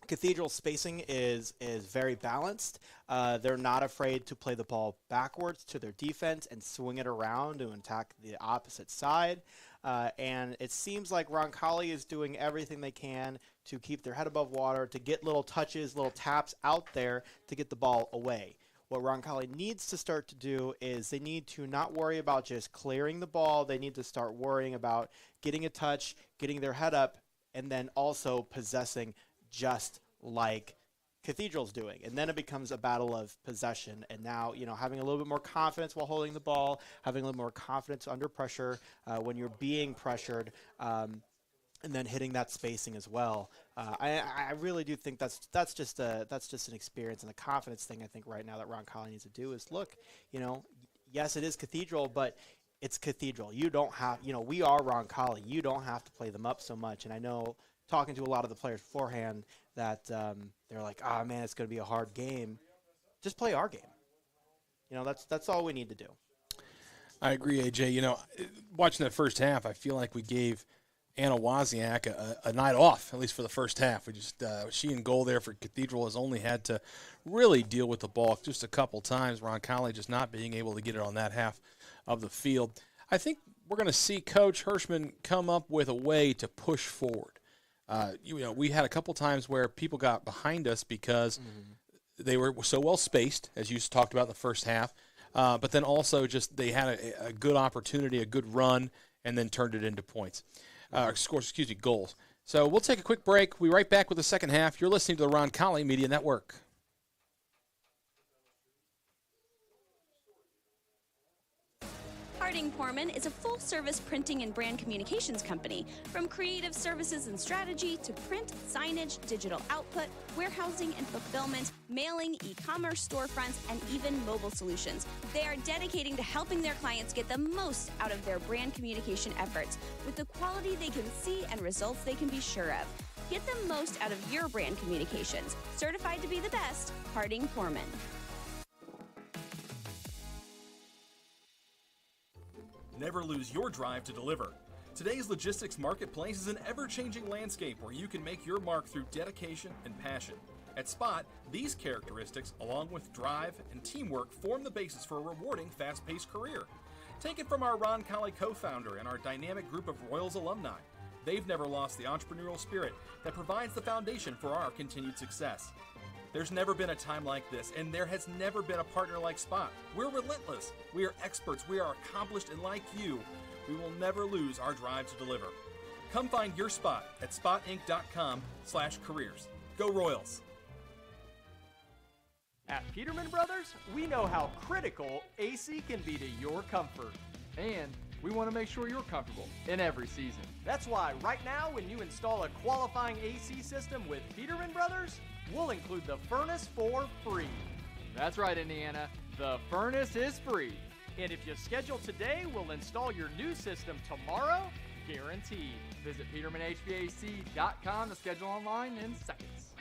Cathedral's spacing is very balanced. They're not afraid to play the ball backwards to their defense and swing it around to attack the opposite side. And it seems like Roncalli is doing everything they can to keep their head above water, to get little touches, little taps out there to get the ball away. What Roncalli needs to start to do is they need to not worry about just clearing the ball. They need to start worrying about getting a touch, getting their head up, and then also possessing just like Cathedral's doing. And then it becomes a battle of possession. And now, having a little bit more confidence while holding the ball, having a little more confidence under pressure when you're being pressured, and then hitting that spacing as well. I really do think that's just an experience and a confidence thing. I think right now that Roncalli needs to do is look, yes, it is Cathedral, but it's Cathedral. You don't have, we are Roncalli. You don't have to play them up so much. And I know, talking to a lot of the players beforehand, that they're like, oh man, it's going to be a hard game. Just play our game. That's all we need to do. I agree, AJ. Watching that first half, I feel like we gave Anna Wozniak a night off, at least for the first half. We just she in goal there for Cathedral has only had to really deal with the ball just a couple times. Roncalli just not being able to get it on that half of the field. I think we're going to see Coach Hirschman come up with a way to push forward. We had a couple times where people got behind us because they were so well spaced, as you talked about in the first half, but then also just they had a good opportunity, a good run, and then turned it into points. Goals. So we'll take a quick break. We'll be right back with the second half. You're listening to the Roncalli Media Network. Harding Porman is a full-service printing and brand communications company. From creative services and strategy to print, signage, digital output, warehousing and fulfillment, mailing, e-commerce storefronts, and even mobile solutions. They are dedicating to helping their clients get the most out of their brand communication efforts with the quality they can see and results they can be sure of. Get the most out of your brand communications. Certified to be the best, Harding Porman. Never lose your drive to deliver. Today's logistics marketplace is an ever-changing landscape where you can make your mark through dedication and passion. At Spot, these characteristics, along with drive and teamwork, form the basis for a rewarding, fast-paced career. Take it from our Roncalli co-founder and our dynamic group of Royals alumni. They've never lost the entrepreneurial spirit that provides the foundation for our continued success. There's never been a time like this, and there has never been a partner like Spot. We're relentless, we are experts, we are accomplished, and like you, we will never lose our drive to deliver. Come find your spot at spotinc.com/careers. Go Royals! At Peterman Brothers, we know how critical AC can be to your comfort. And we want to make sure you're comfortable in every season. That's why right now when you install a qualifying AC system with Peterman Brothers, we'll include the furnace for free. That's right, Indiana. The furnace is free. And if you schedule today, we'll install your new system tomorrow, guaranteed. Visit PetermanHVAC.com to schedule online in seconds.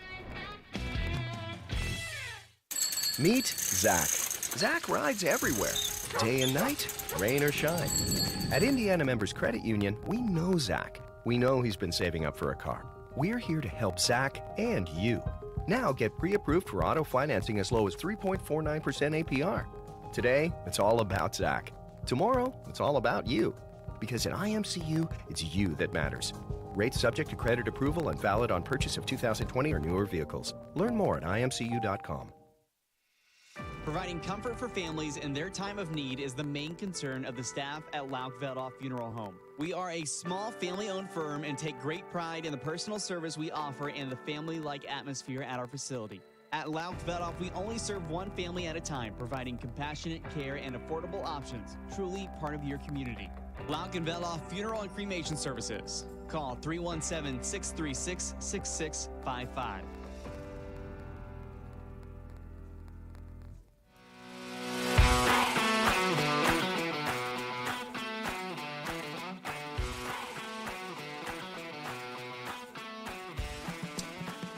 Meet Zach. Zach rides everywhere, day and night, rain or shine. At Indiana Members Credit Union, we know Zach. We know he's been saving up for a car. We're here to help Zach and you. Now get pre-approved for auto financing as low as 3.49% APR. Today, it's all about Zach. Tomorrow, it's all about you. Because at IMCU, it's you that matters. Rates subject to credit approval and valid on purchase of 2020 or newer vehicles. Learn more at imcu.com. Providing comfort for families in their time of need is the main concern of the staff at Lauk Funeral Home. We are a small family-owned firm and take great pride in the personal service we offer and the family-like atmosphere at our facility. At Lauk we only serve one family at a time, providing compassionate care and affordable options, truly part of your community. Lauk Funeral and Cremation Services. Call 317-636-6655.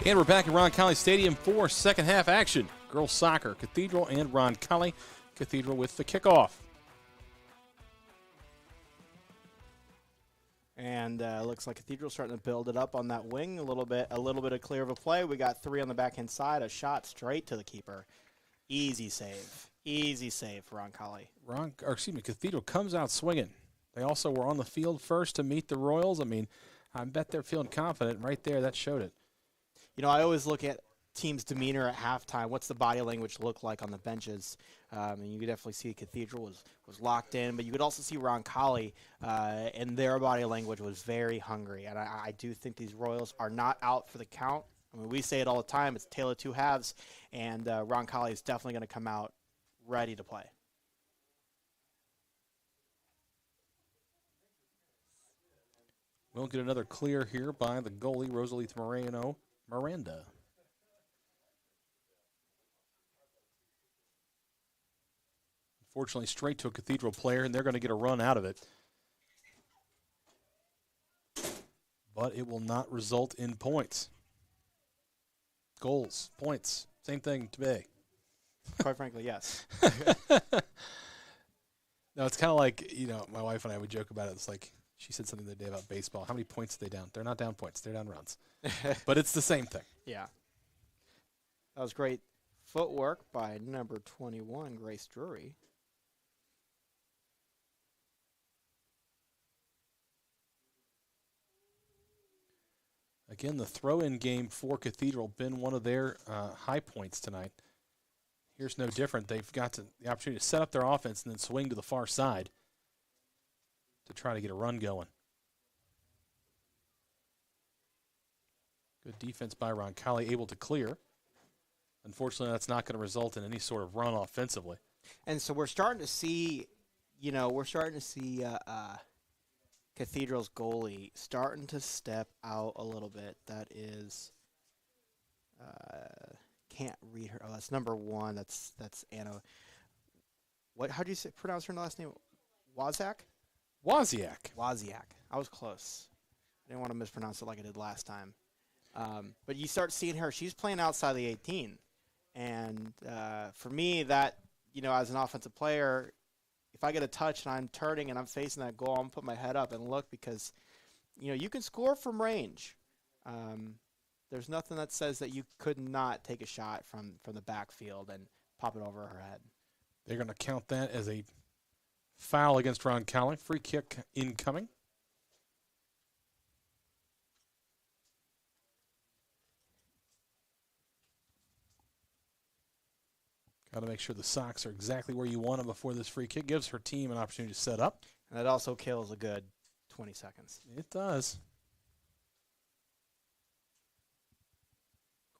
And we're back at Roncalli Stadium for second half action. Girls soccer, Cathedral and Roncalli. Cathedral with the kickoff. And looks like Cathedral's starting to build it up on that wing a little bit of clear of a play. We got 3 on the backhand side, a shot straight to the keeper. Easy save for Roncalli. Cathedral comes out swinging. They also were on the field first to meet the Royals. I mean, I bet they're feeling confident. Right there, that showed it. You know, I always look at team's demeanor at halftime. What's the body language look like on the benches? And you could definitely see Cathedral was locked in, but you could also see Roncalli, and their body language was very hungry. And I do think these Royals are not out for the count. I mean, we say it all the time. It's a tale of two halves, and Roncalli is definitely going to come out ready to play. We'll get another clear here by the goalie, Rosalith Miranda. Unfortunately, straight to a Cathedral player, and they're going to get a run out of it. But it will not result in points. Goals, points, same thing today. Quite frankly, yes. No, it's kind of like, you know, my wife and I would joke about it. It's like, she said something the other day about baseball. How many points are they down? They're not down points. They're down runs. But it's the same thing. Yeah. That was great footwork by number 21, Grace Drury. Again, the throw-in game for Cathedral been one of their high points tonight. Here's no different. They've got the opportunity to set up their offense and then swing to the far side to try to get a run going. Good defense by Roncalli, able to clear. Unfortunately, that's not going to result in any sort of run offensively. And so we're starting to see, Cathedral's goalie starting to step out a little bit. That is, can't read her. Oh, that's number 1. That's Anna. How do you pronounce her last name? Wozniak? Wozniak. I was close. I didn't want to mispronounce it like I did last time. But you start seeing her. She's playing outside the 18. And for me, that, as an offensive player, if I get a touch and I'm turning and I'm facing that goal, I'm going to put my head up and look because, you can score from range. There's nothing that says that you could not take a shot from the backfield and pop it over her head. They're going to count that as a foul against Roncalli. Free kick incoming. Got to make sure the socks are exactly where you want them before this free kick. Gives her team an opportunity to set up. And that also kills a good 20 seconds. It does.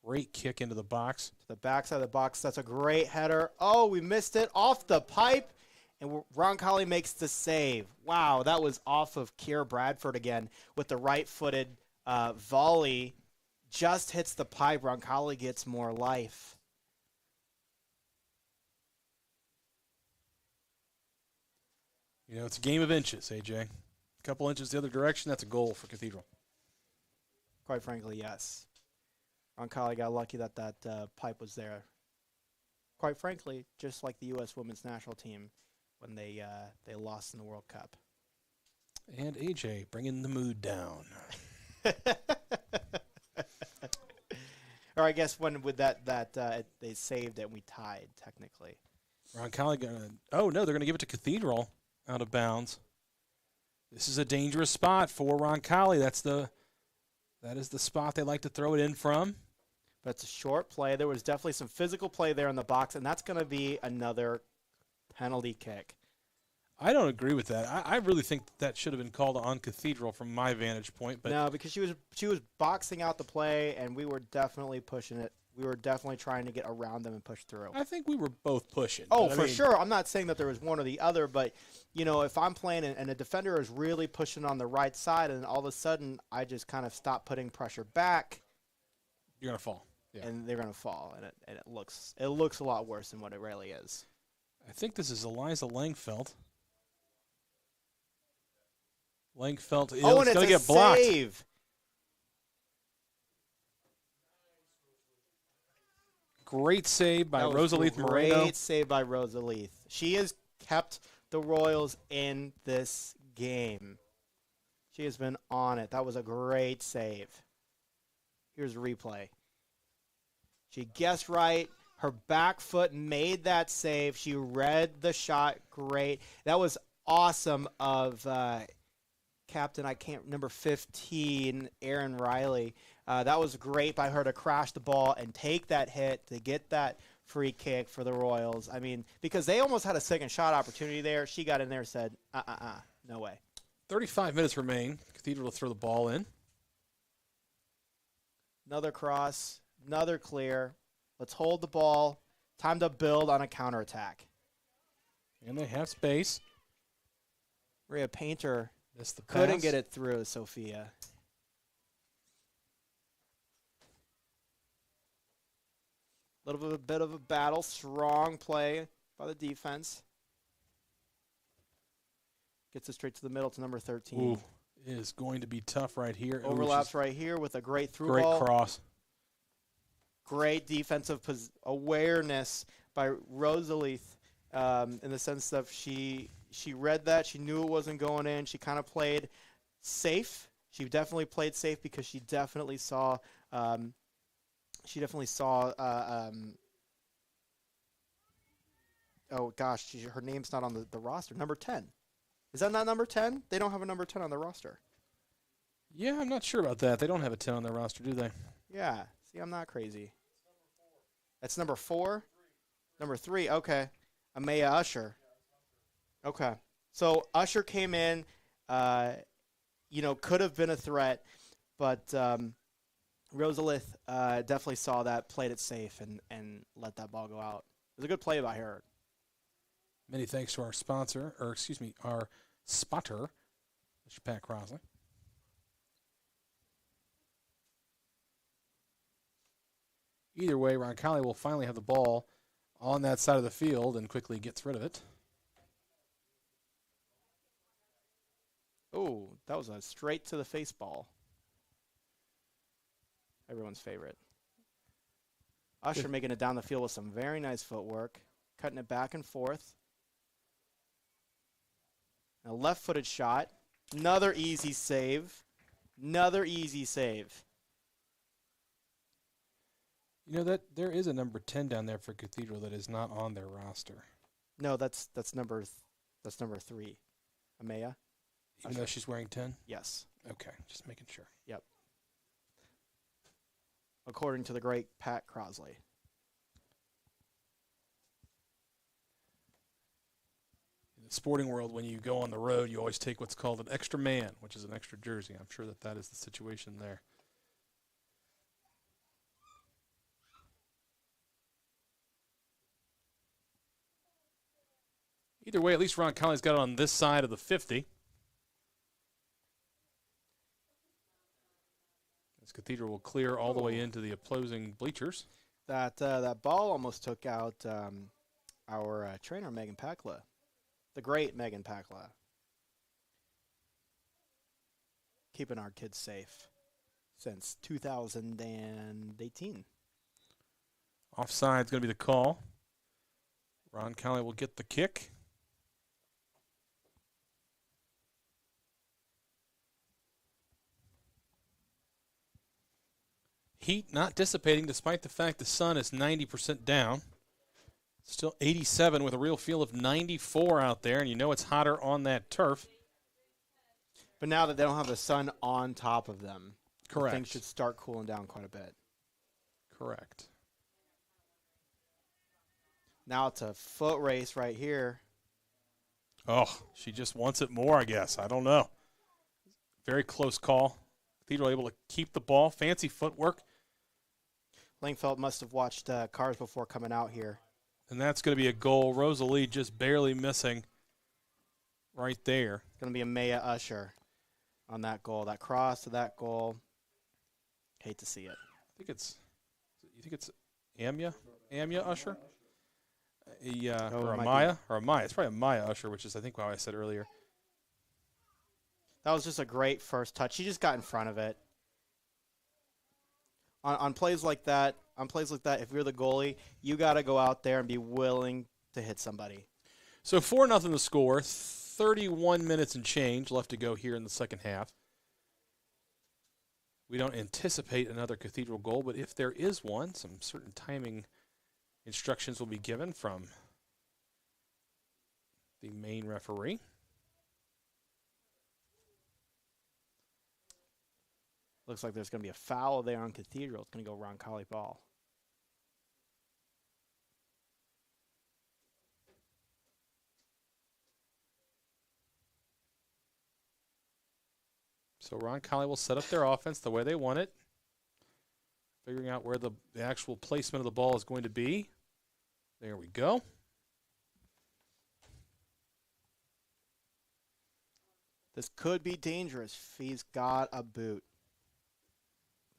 Great kick into the box. To the backside of the box. That's a great header. Oh, we missed it. Off the pipe. And Roncalli makes the save. Wow, that was off of Kiera Bradford again with the right-footed volley. Just hits the pipe. Roncalli gets more life. It's a game of inches, AJ. A couple inches the other direction, that's a goal for Cathedral. Quite frankly, yes. Roncalli got lucky that pipe was there. quite frankly, just like the U.S. women's national team when they lost in the World Cup. And AJ bringing the mood down. Or I guess when with that they saved it and we tied technically. Roncalli they're going to give it to Cathedral out of bounds. This is a dangerous spot for Roncalli. That is the spot they like to throw it in from. But it's a short play. There was definitely some physical play there in the box, and that's going to be another penalty kick. I don't agree with that. I really think that should have been called on Cathedral from my vantage point. But no, because she was boxing out the play, and we were definitely pushing it. We were definitely trying to get around them and push through. I think we were both pushing. Oh, for sure. I'm not saying that there was one or the other, but, if I'm playing and a defender is really pushing on the right side and all of a sudden I just kind of stop putting pressure back. You're going to fall. Yeah. And they're going to fall, and it looks a lot worse than what it really is. I think this is Eliza Langfeld. Langfeld is going to get blocked. Save. Great save by Rosalith Moreno. Great save by Rosalith. She has kept the Royals in this game. She has been on it. That was a great save. Here's a replay. She guessed right. Her back foot made that save. She read the shot great. That was awesome of Captain, number 15, Aaron Riley. That was great by her to crash the ball and take that hit to get that free kick for the Royals. I mean, because they almost had a second shot opportunity there. She got in there and said, no way. 35 minutes remain. Cathedral to throw the ball in. Another cross, another clear. Let's hold the ball. Time to build on a counterattack. And they have space. Maria Painter missed the pass. Couldn't get it through, Sophia. A bit of a battle. Strong play by the defense. Gets it straight to the middle to number 13. Ooh, it is going to be tough right here. Overlaps right here with a great through great ball. Great cross. Great defensive awareness by Rosalith in the sense that she read that. She knew it wasn't going in. She kind of played safe. She definitely played safe because she definitely saw oh gosh, her name's not on the roster. Number 10. Is that not number 10? They don't have a number 10 on the roster. Yeah, I'm not sure about that. They don't have a 10 on their roster, do they? Yeah. See, I'm not crazy. That's number 4? Number 3, okay. Amaya Usher. Okay. So Usher came in, could have been a threat, but Rosalith definitely saw that, played it safe, and let that ball go out. It was a good play by her. Many thanks to our sponsor, our spotter, Mr. Pat Crosley. Either way, Roncalli will finally have the ball on that side of the field and quickly gets rid of it. Oh, that was a straight to the face ball. Everyone's favorite. Usher making it down the field with some very nice footwork, cutting it back and forth. A left-footed shot. Another easy save. Another easy save. You know that there is a number 10 down there for Cathedral that is not on their roster. No, that's number 3. Amaya. Even though she's wearing 10? Yes. Okay, just making sure. Yep. According to the great Pat Crosley. In the sporting world, when you go on the road, you always take what's called an extra man, which is an extra jersey. I'm sure that is the situation there. Either way, at least Roncalli's got it on this side of the 50. This Cathedral will clear all the way into the opposing bleachers. That ball almost took out our trainer, Megan Pakla. The great Megan Pakla. Keeping our kids safe since 2018. Offside's going to be the call. Roncalli will get the kick. Heat not dissipating despite the fact the sun is 90% down. Still 87 with a real feel of 94 out there, and you know it's hotter on that turf. But now that they don't have the sun on top of them, Correct. things should start cooling down quite a bit. Correct. Now it's a foot race right here. Oh, she just wants it more, I guess. I don't know. Very close call. Cathedral able to keep the ball. Fancy footwork. Langfeld must have watched cars before coming out here. And that's going to be a goal. Rosalie just barely missing right there. It's going to be a Maya Usher on that goal. That cross to that goal. Hate to see it. You think it's Amya Usher? Or a Maya? Or a Maya. It's probably a Maya Usher, which is, I think, what I said earlier. That was just a great first touch. She just got in front of it. On plays like that, if you're the goalie, you got to go out there and be willing to hit somebody. So 4-0 the score. 31 minutes and change left to go here in the second half. We don't anticipate another Cathedral goal, but if there is one, some certain timing instructions will be given from the main referee. Looks like there's going to be a foul there on Cathedral. It's going to go Roncalli ball. So Roncalli will set up their offense the way they want it, figuring out where the actual placement of the ball is going to be. There we go. This could be dangerous. He's got a boot.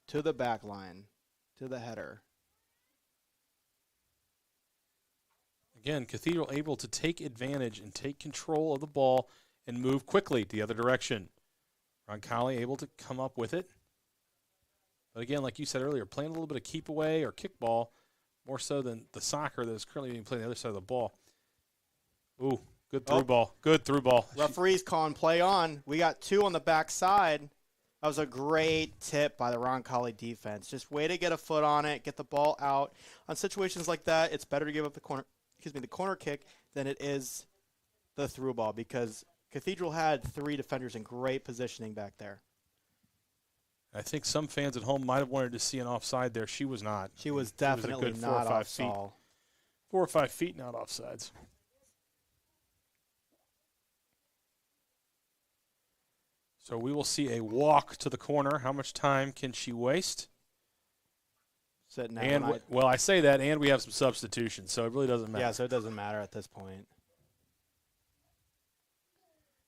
To the back line, to the header. Again, Cathedral able to take advantage and take control of the ball and move quickly the other direction. Roncalli able to come up with it. But again, like you said earlier, playing a little bit of keep away or kickball, more so than the soccer that is currently being played on the other side of the ball. Ooh, good through ball. Good through ball. Referee's calling play on. We got two on the back side. That was a great tip by the Roncalli defense. Just way to get a foot on it, get the ball out. On situations like that, it's better to give up the corner kick than it is the through ball, because Cathedral had three defenders in great positioning back there. I think some fans at home might have wanted to see an offside there. She was not. She was definitely it was a good not 4 or 5 offside. feet. 4 or 5 feet, not offsides. So we will see a walk to the corner. How much time can she waste? Well, I say that, and we have some substitutions, so it really doesn't matter. Yeah, so it doesn't matter at this point.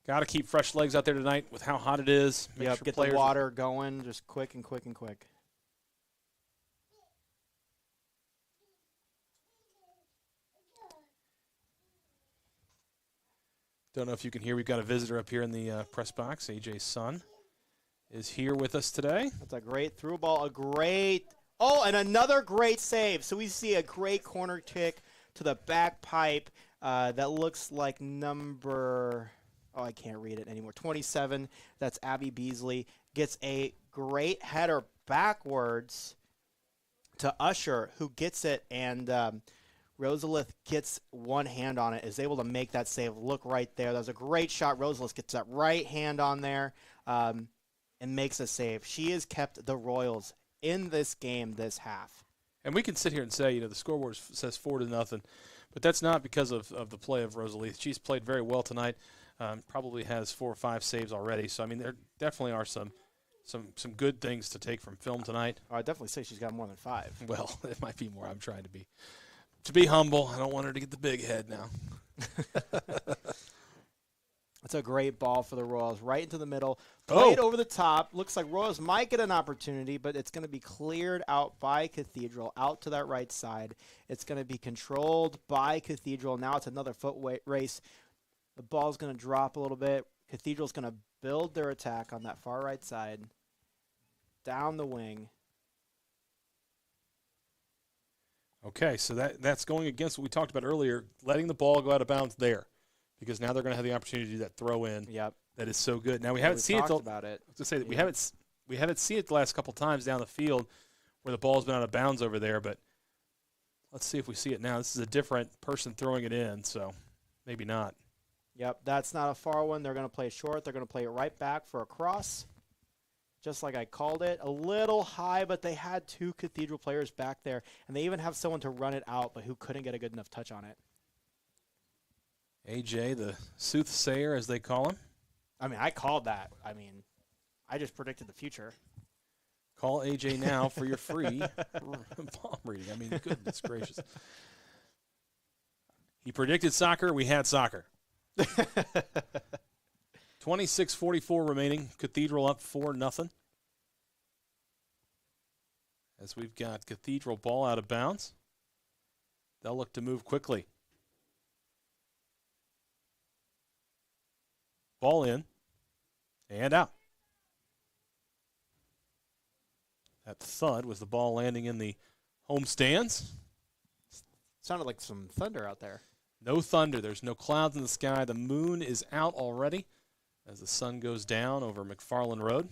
Got to keep fresh legs out there tonight with how hot it is. Yeah, get the water going, just quick and quick and quick. Don't know if you can hear. We've got a visitor up here in the press box. AJ's son is here with us today. That's a great through ball. And another great save. So we see a great corner kick to the back pipe that looks like number, I can't read it anymore, 27. That's Abby Beasley. Gets a great header backwards to Usher, who gets it, and Rosalith gets one hand on it, is able to make that save. Look right there. That was a great shot. Rosalith gets that right hand on there and makes a save. She has kept the Royals in this game this half. And we can sit here and say, the scoreboard says 4-0, but that's not because of the play of Rosalith. She's played very well tonight. Probably has 4 or 5 saves already. So, there definitely are some good things to take from film tonight. Oh, I'd definitely say she's got more than 5. Well, it might be more. I'm trying to be humble. I don't want her to get the big head now. It's a great ball for the Royals, right into the middle. Played over the top. Looks like Royals might get an opportunity, but it's going to be cleared out by Cathedral, out to that right side. It's going to be controlled by Cathedral. Now it's another foot race. The ball's going to drop a little bit. Cathedral's going to build their attack on that far right side, down the wing. Okay, so that's going against what we talked about earlier, letting the ball go out of bounds there, because now they're going to have the opportunity to do that throw in. Yep. That is so good. Now we haven't seen it. About it. To say that we haven't seen it the last couple times down the field where the ball's been out of bounds over there, but let's see if we see it now. This is a different person throwing it in, so maybe not. Yep, that's not a far one. They're going to play it short. They're going to play it right back for a cross, just like I called it. A little high, but they had 2 Cathedral players back there, and they even have someone to run it out, but who couldn't get a good enough touch on it. AJ, the soothsayer, as they call him. I mean, I called that. I mean, I just predicted the future. Call AJ now for your free palm reading. I mean, goodness gracious. He predicted soccer. We had soccer. 26:44 remaining. Cathedral up 4-0. As we've got Cathedral ball out of bounds. They'll look to move quickly. Ball in and out. That thud was the ball landing in the home stands. Sounded like some thunder out there. No thunder. There's no clouds in the sky. The moon is out already as the sun goes down over McFarland Road.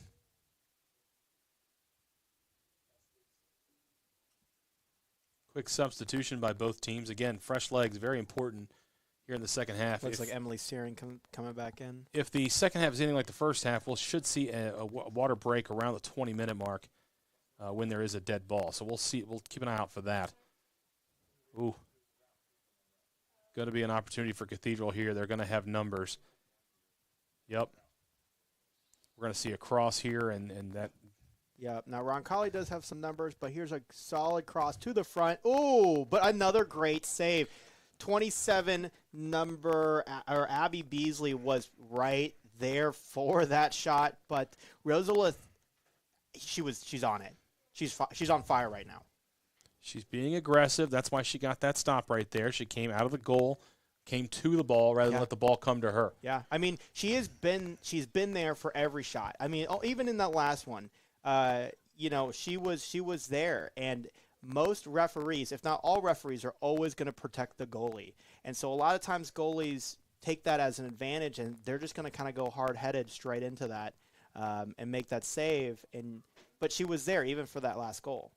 Quick substitution by both teams. Again, fresh legs, very important here in the second half. Looks like Emily Searing coming back in. If the second half is anything like the first half, we should see a water break around the 20-minute mark when there is a dead ball. So we'll see. We'll keep an eye out for that. Ooh. Going to be an opportunity for Cathedral here. They're going to have numbers. Yep. We're going to see a cross here, and that. Yeah. Now, Roncalli does have some numbers, but here's a solid cross to the front. Ooh, but another great save. 27 number, or Abby Beasley was right there for that shot, but Rosalith, she's on it. She's on fire right now. She's being aggressive. That's why she got that stop right there. She came out of the goal, came to the ball rather than let the ball come to her. Yeah, I mean, she's been there for every shot. I mean, even in that last one, she was there. And most referees, if not all referees, are always going to protect the goalie. And so a lot of times goalies take that as an advantage, and they're just going to kind of go hard-headed straight into that and make that save. But she was there even for that last goal.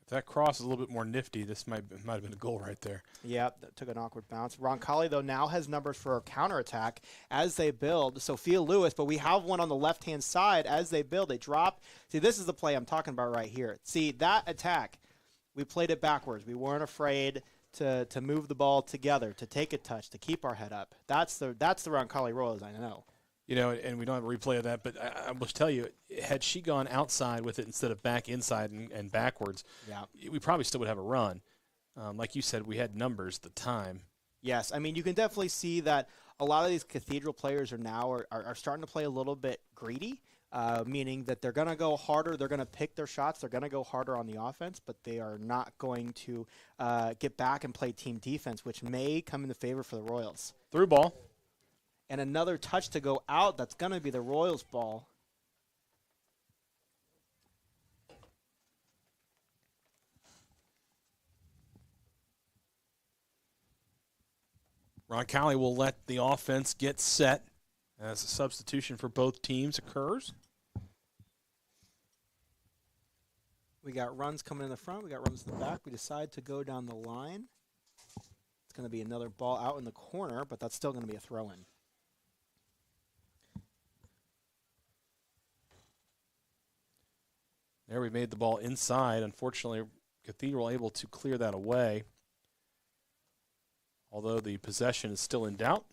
If that cross is a little bit more nifty, this might have been a goal right there. Yeah, that took an awkward bounce. Roncalli, though, now has numbers for a counterattack as they build. Sophia Lewis, but we have one on the left-hand side as they build. They drop. See, this is the play I'm talking about right here. See, that attack, we played it backwards. We weren't afraid to move the ball together, to take a touch, to keep our head up. That's the Roncalli Royals I know. You know, and we don't have a replay of that, but I must tell you, had she gone outside with it instead of back inside and backwards, we probably still would have a run. Like you said, we had numbers at the time. Yes, I mean, you can definitely see that a lot of these Cathedral players are starting to play a little bit greedy, meaning that they're going to go harder, they're going to pick their shots, they're going to go harder on the offense, but they are not going to get back and play team defense, which may come into favor for the Royals. Through ball. And another touch to go out. That's going to be the Royals' ball. Roncalli will let the offense get set as a substitution for both teams occurs. We got runs coming in the front. We got runs in the back. We decide to go down the line. It's going to be another ball out in the corner, but that's still going to be a throw-in. There we made the ball inside. Unfortunately, Cathedral able to clear that away. Although the possession is still in doubt.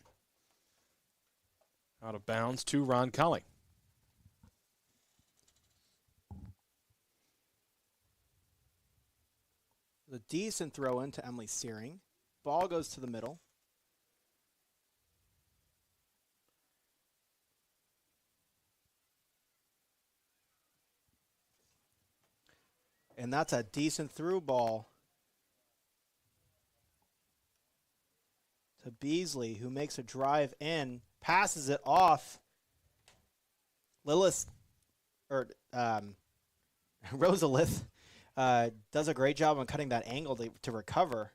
Out of bounds to Roncalli. A decent throw in to Emily Searing. Ball goes to the middle. And that's a decent through ball to Beasley, who makes a drive in, passes it off. Rosalith does a great job on cutting that angle to recover.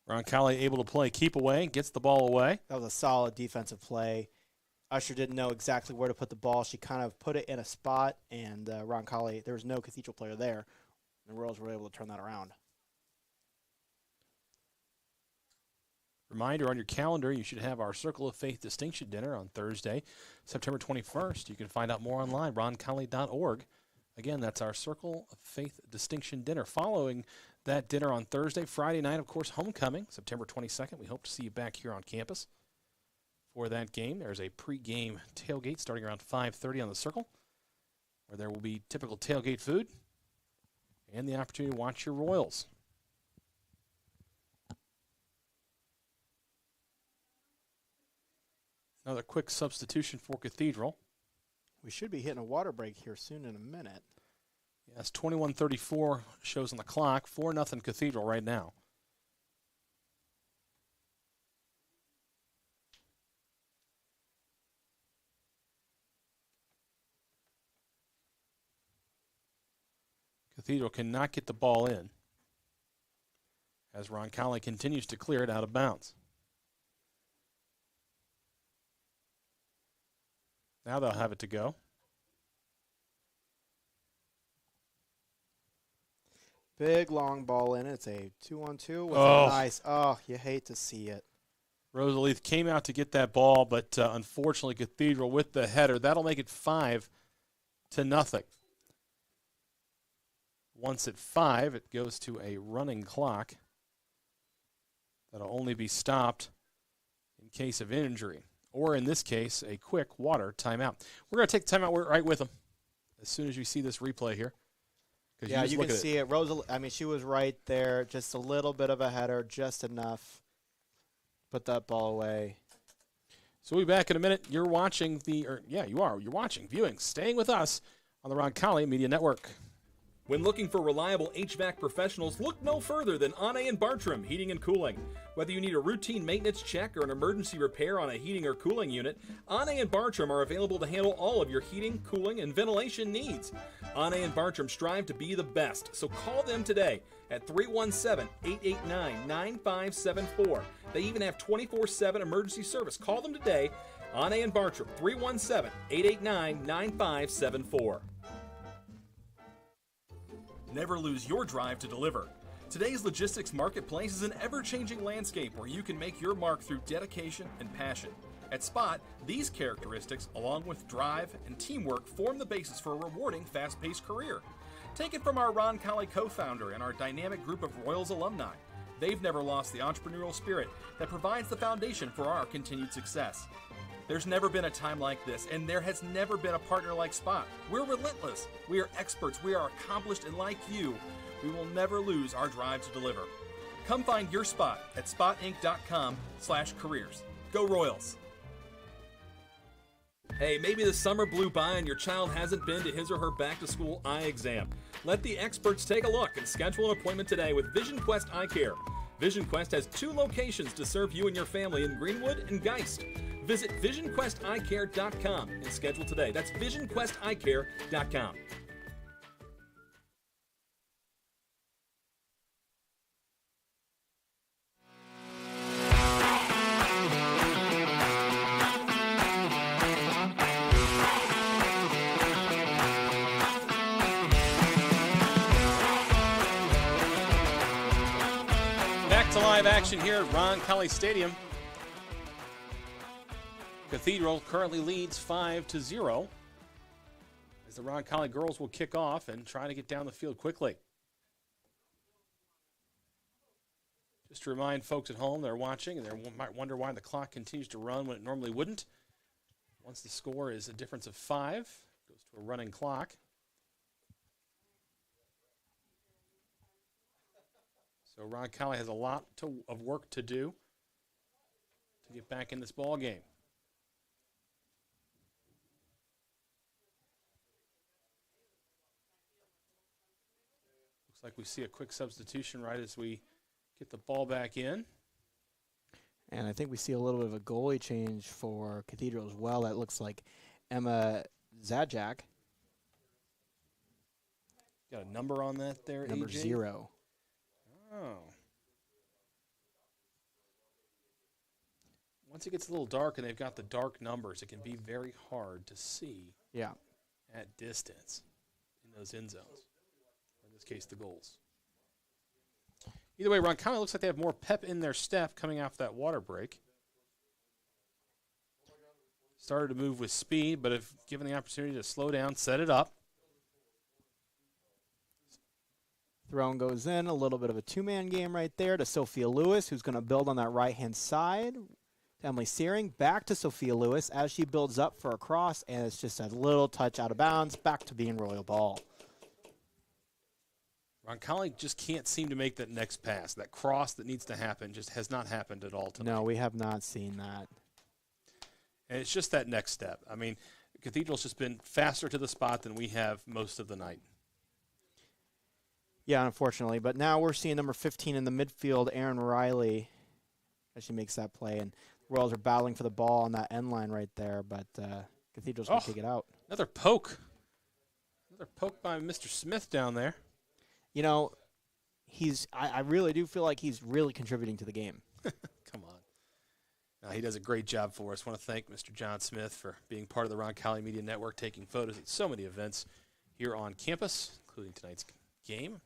Roncalli able to play keep away, gets the ball away. That was a solid defensive play. Usher didn't know exactly where to put the ball. She kind of put it in a spot, and Roncalli, there was no Cathedral player there. The Royals were able to turn that around. Reminder on your calendar, you should have our Circle of Faith Distinction Dinner on Thursday, September 21st. You can find out more online, roncalli.org. Again, that's our Circle of Faith Distinction Dinner. Following that dinner on Thursday, Friday night, of course, homecoming, September 22nd. We hope to see you back here on campus for that game. There's a pregame tailgate starting around 5:30 on the Circle, where there will be typical tailgate food and the opportunity to watch your Royals. Another quick substitution for Cathedral. We should be hitting a water break here soon in a minute. Yes, 21:34 shows on the clock. 4-0 Cathedral right now. Cathedral cannot get the ball in as Roncalli continues to clear it out of bounds. Now they'll have it to go. Big long ball in. It's a 2-on-2 with Oh. a nice. Oh, you hate to see it. Rosalie came out to get that ball, but unfortunately Cathedral with the header. That'll make it 5-0. Once at 5, it goes to a running clock. That'll only be stopped in case of injury, or in this case, a quick water timeout. We're going to take the timeout right with them as soon as you see this replay here. Yeah, you can see it. Rosalie, I mean, she was right there. Just a little bit of a header, just enough. Put that ball away. So we'll be back in a minute. You're watching you are. You're watching, viewing, staying with us on the Roncalli Media Network. When looking for reliable HVAC professionals, look no further than Anne and Bartram Heating and Cooling. Whether you need a routine maintenance check or an emergency repair on a heating or cooling unit, Anne and Bartram are available to handle all of your heating, cooling, and ventilation needs. Anne and Bartram strive to be the best, so call them today at 317-889-9574. They even have 24/7 emergency service. Call them today, Anne and Bartram, 317-889-9574. Never lose your drive to deliver. Today's logistics marketplace is an ever-changing landscape where you can make your mark through dedication and passion. At Spot, these characteristics, along with drive and teamwork, form the basis for a rewarding, fast-paced career. Take it from our Roncalli co-founder and our dynamic group of Royals alumni. They've never lost the entrepreneurial spirit that provides the foundation for our continued success. There's never been a time like this, and there has never been a partner like Spot. We're relentless, we are experts, we are accomplished, and like you, we will never lose our drive to deliver. Come find your spot at spotinc.com/careers. Go Royals! Hey, maybe the summer blew by and your child hasn't been to his or her back-to-school eye exam. Let the experts take a look and schedule an appointment today with Vision Quest Eye Care. Vision Quest has 2 locations to serve you and your family in Greenwood and Geist. Visit VisionQuestEyeCare.com and schedule today. That's VisionQuestEyeCare.com. Back to live action here at Roncalli Stadium. Cathedral currently leads 5-0 as the Roncalli girls will kick off and try to get down the field quickly. Just to remind folks at home that are watching and they might wonder why the clock continues to run when it normally wouldn't. Once the score is a difference of 5, it goes to a running clock. So Roncalli has a lot of work to do to get back in this ball game. Looks like we see a quick substitution right as we get the ball back in. And I think we see a little bit of a goalie change for Cathedral as well. That looks like Emma Zajac Got a number on that there, Number AJ? 0. Oh. Once it gets a little dark and they've got the dark numbers, it can be very hard to see at distance in those end zones. Or in this case, the goals. Either way, Roncalli looks like they have more pep in their step coming off that water break. Started to move with speed, but if given the opportunity to slow down, set it up. Throne goes in, a little bit of a two-man game right there to Sophia Lewis, who's going to build on that right-hand side. To Emily Searing, back to Sophia Lewis as she builds up for a cross, and it's just a little touch out of bounds, back to being royal ball. Roncalli just can't seem to make that next pass. That cross that needs to happen just has not happened at all tonight. No, we have not seen that. And it's just that next step. I mean, Cathedral's just been faster to the spot than we have most of the night. Yeah, unfortunately. But now we're seeing number 15 in the midfield, Aaron Riley, as she makes that play. And the Royals are battling for the ball on that end line right there, but Cathedral's going to take it out. Another poke. Another poke by Mr. Smith down there. You know, I really do feel like he's really contributing to the game. Come on. He does a great job for us. I want to thank Mr. John Smith for being part of the Roncalli Media Network, taking photos at so many events here on campus, including tonight's game.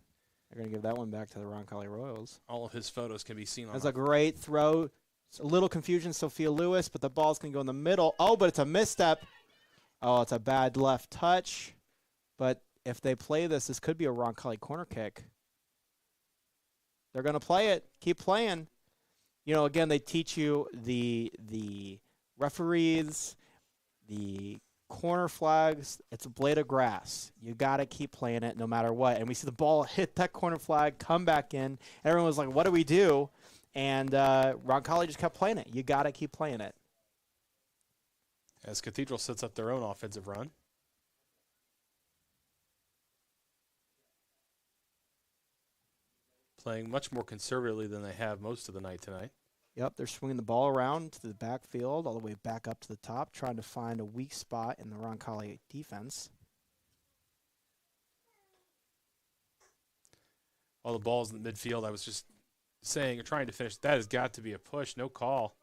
They're going to give that one back to the Roncalli Royals. All of his photos can be seen on That's a great throw. It's a little confusion, Sophia Lewis, but the ball's going to go in the middle. Oh, but it's a misstep. Oh, it's a bad left touch. But if they play this, this could be a Roncalli corner kick. They're going to play it. Keep playing. You know, again, they teach you the referees, the corner flags. It's a blade of grass. You got to keep playing it no matter what. And we see the ball hit that corner flag, come back in. Everyone was like, what do we do? And Roncalli just kept playing it. You got to keep playing it. As Cathedral sets up their own offensive run. Playing much more conservatively than they have most of the night tonight. Yep, they're swinging the ball around to the backfield, all the way back up to the top, trying to find a weak spot in the Roncalli defense. All the balls in the midfield, I was just saying, or trying to finish, that has got to be a push. No call.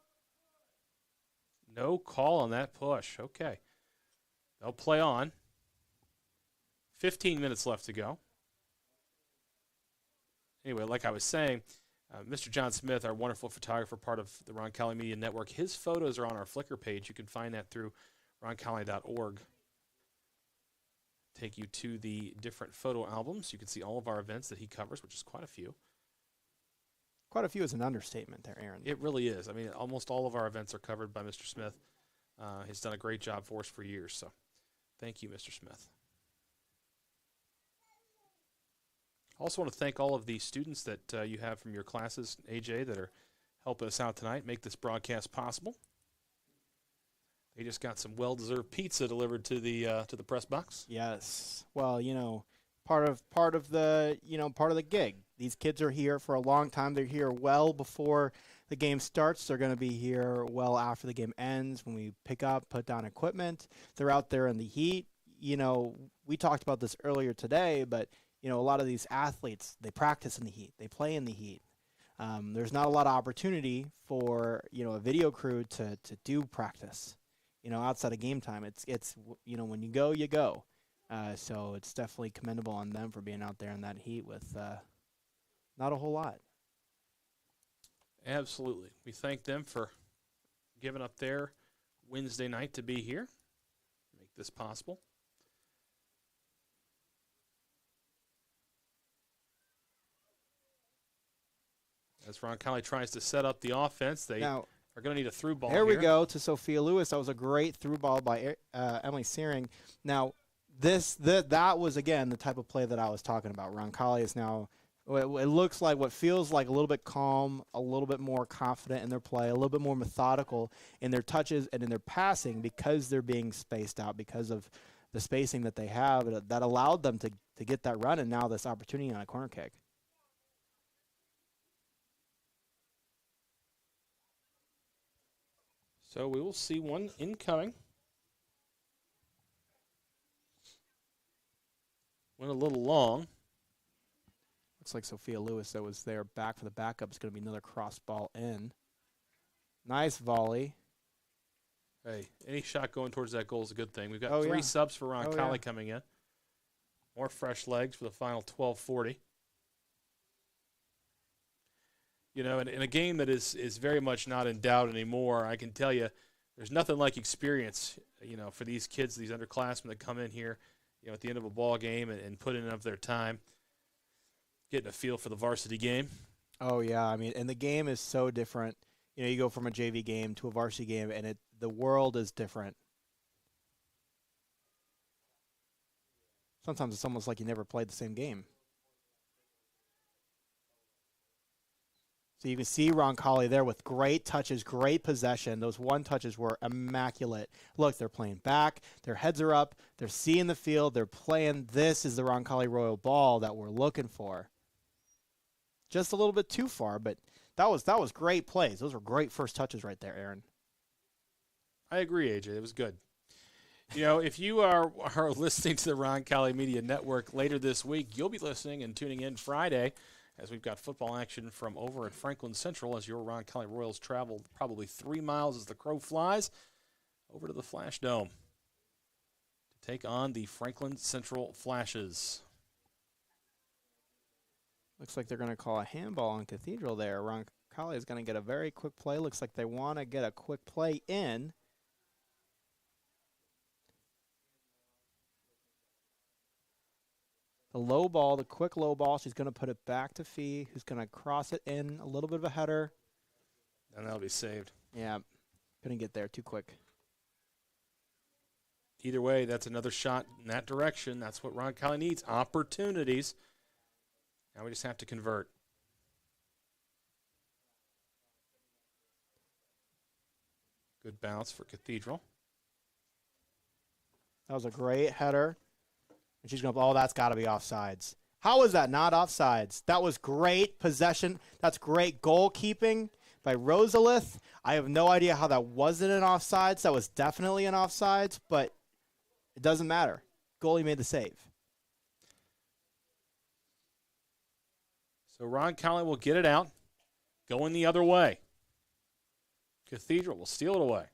No call on that push. Okay. They'll play on. 15 minutes left to go. Anyway, like I was saying, Mr. John Smith, our wonderful photographer, part of the Roncalli Media Network, his photos are on our Flickr page. You can find that through roncalli.org. Take you to the different photo albums. You can see all of our events that he covers, which is quite a few. Quite a few is an understatement there, Aaron. It really is. I mean, almost all of our events are covered by Mr. Smith. He's done a great job for us for years, so thank you, Mr. Smith. I also want to thank all of the students that you have from your classes, AJ, that are helping us out tonight, make this broadcast possible. They just got some well-deserved pizza delivered to the press box. Yes. Well, you know, part of the gig. These kids are here for a long time. They're here well before the game starts. They're going to be here well after the game ends. When we pick up, put down equipment, they're out there in the heat. You know, we talked about this earlier today, but you know, a lot of these athletes, they practice in the heat. They play in the heat. There's not a lot of opportunity for, you know, a video crew to do practice, you know, outside of game time. It's you know, when you go, you go. So it's definitely commendable on them for being out there in that heat with not a whole lot. Absolutely. We thank them for giving up their Wednesday night to be here, make this possible. As Roncalli tries to set up the offense, they are going to need a through ball. There we go to Sophia Lewis. That was a great through ball by Emily Searing. Now, that was, again, the type of play that I was talking about. Roncalli is now, it looks like what feels like a little bit calm, a little bit more confident in their play, a little bit more methodical in their touches and in their passing because they're being spaced out, because of the spacing that they have that allowed them to get that run, and now this opportunity on a corner kick. So we will see one incoming. Went a little long. Looks like Sophia Lewis that was there back for the backup is going to be another cross ball in. Nice volley. Hey, any shot going towards that goal is a good thing. We've got Oh, three yeah. subs for Roncalli yeah. coming in. More fresh legs for the final 12:40. You know, in a game that is very much not in doubt anymore, I can tell you there's nothing like experience, you know, for these kids, these underclassmen that come in here, you know, at the end of a ball game and put in enough their time, getting a feel for the varsity game. Oh, yeah. I mean, and the game is so different. You know, you go from a JV game to a varsity game, and the world is different. Sometimes it's almost like you never played the same game. So you can see Roncalli there with great touches, great possession. Those one touches were immaculate. Look, they're playing back. Their heads are up. They're seeing the field. They're playing. This is the Roncalli Royal ball that we're looking for. Just a little bit too far, but that was great plays. Those were great first touches right there, Aaron. I agree, AJ. It was good. You know, if you are listening to the Roncalli Media Network later this week, you'll be listening and tuning in Friday as we've got football action from over at Franklin Central as your Roncalli Royals travel probably 3 miles as the crow flies over to the Flash Dome to take on the Franklin Central Flashes. Looks like they're going to call a handball on Cathedral there. Roncalli is going to get a very quick play. Looks like they want to get a quick play in. The low ball, the quick low ball, she's going to put it back to Fee, who's going to cross it in, a little bit of a header. And that'll be saved. Yeah, couldn't get there too quick. Either way, that's another shot in that direction. That's what Roncalli needs, opportunities. Now we just have to convert. Good bounce for Cathedral. That was a great header. And she's going to, that's got to be offsides. How is that not offsides? That was great possession. That's great goalkeeping by Rosalith. I have no idea how that wasn't an offsides. That was definitely an offsides, but it doesn't matter. Goalie made the save. So Roncalli will get it out, going the other way. Cathedral will steal it away.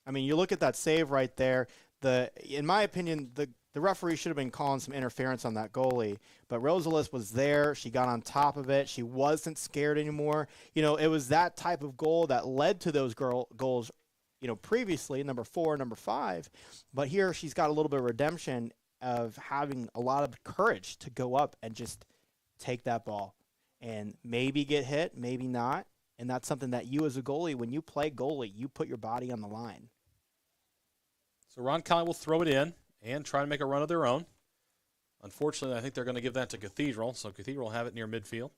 I mean, you look at that save right there. In my opinion, the referee should have been calling some interference on that goalie, but Rosalith was there. She got on top of it. She wasn't scared anymore. You know, it was that type of goal that led to those goals, you know, previously, number 4, number 5. But here she's got a little bit of redemption of having a lot of courage to go up and just take that ball and maybe get hit, maybe not. And that's something that you as a goalie, when you play goalie, you put your body on the line. So Roncalli will throw it in and try to make a run of their own. Unfortunately, I think they're going to give that to Cathedral, so Cathedral will have it near midfield.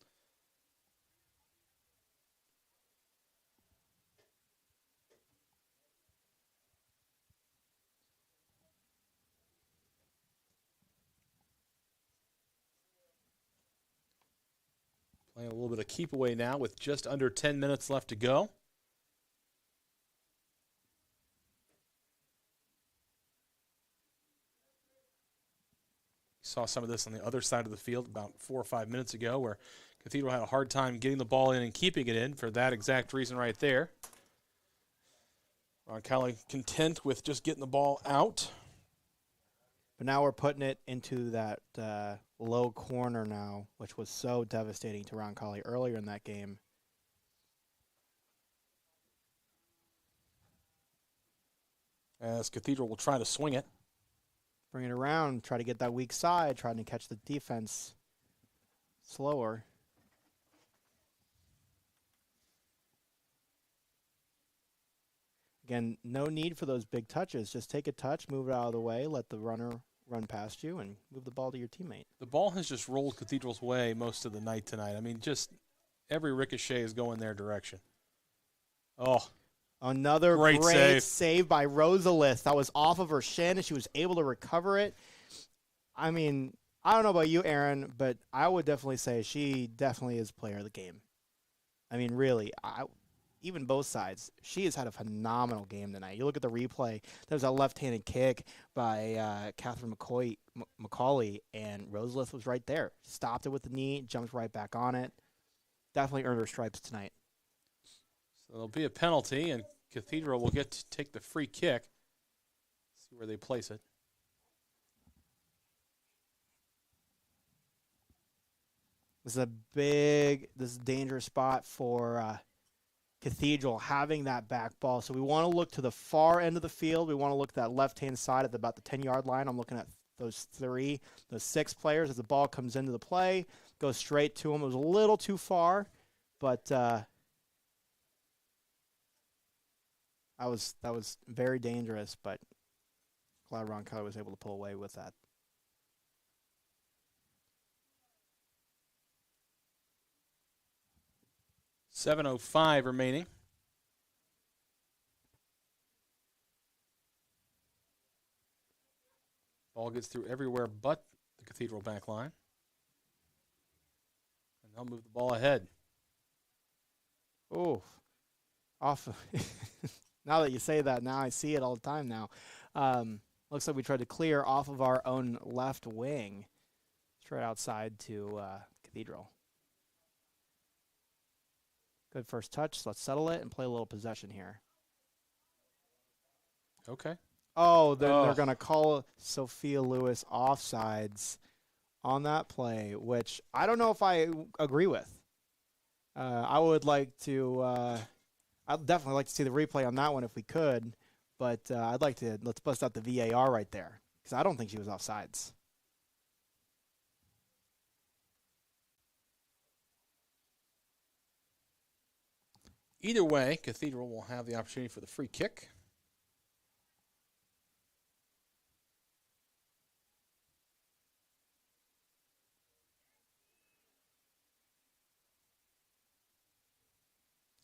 Playing a little bit of keep away now with just under 10 minutes left to go. Saw some of this on the other side of the field about 4 or 5 minutes ago where Cathedral had a hard time getting the ball in and keeping it in for that exact reason right there. Roncalli content with just getting the ball out. But now we're putting it into that low corner now, which was so devastating to Roncalli earlier in that game. As Cathedral will try to swing it. Bring it around, try to get that weak side, trying to catch the defense slower. Again, no need for those big touches. Just take a touch, move it out of the way, let the runner run past you, and move the ball to your teammate. The ball has just rolled Cathedral's way most of the night tonight. I mean, just every ricochet is going their direction. Oh, another great save by Rosalith. That was off of her shin, and she was able to recover it. I mean, I don't know about you, Aaron, but I would definitely say she definitely is player of the game. I mean, really, even both sides. She has had a phenomenal game tonight. You look at the replay, there's a left-handed kick by Catherine McCauley, and Roselith was right there. Stopped it with the knee, jumped right back on it. Definitely earned her stripes tonight. So there'll be a penalty, and Cathedral will get to take the free kick. See where they place it. This is a dangerous spot for Cathedral, having that back ball. So we want to look to the far end of the field. We want to look at that left-hand side at about the 10-yard line. I'm looking at those 6 players as the ball comes into the play, goes straight to them. It was a little too far, but that was very dangerous, but glad Roncalli was able to pull away with that. .7:05 remaining. Ball gets through everywhere but the Cathedral back line. And they'll move the ball ahead. Oh, off. Now that you say that, now I see it all the time now. Looks like we tried to clear off of our own left wing, straight outside to Cathedral. Good first touch. So let's settle it and play a little possession here. Okay. Oh, they're going to call Sophia Lewis offsides on that play, which I don't know if I agree with. I would like to I'd definitely like to see the replay on that one if we could, but let's bust out the VAR right there because I don't think she was offsides. Either way, Cathedral will have the opportunity for the free kick.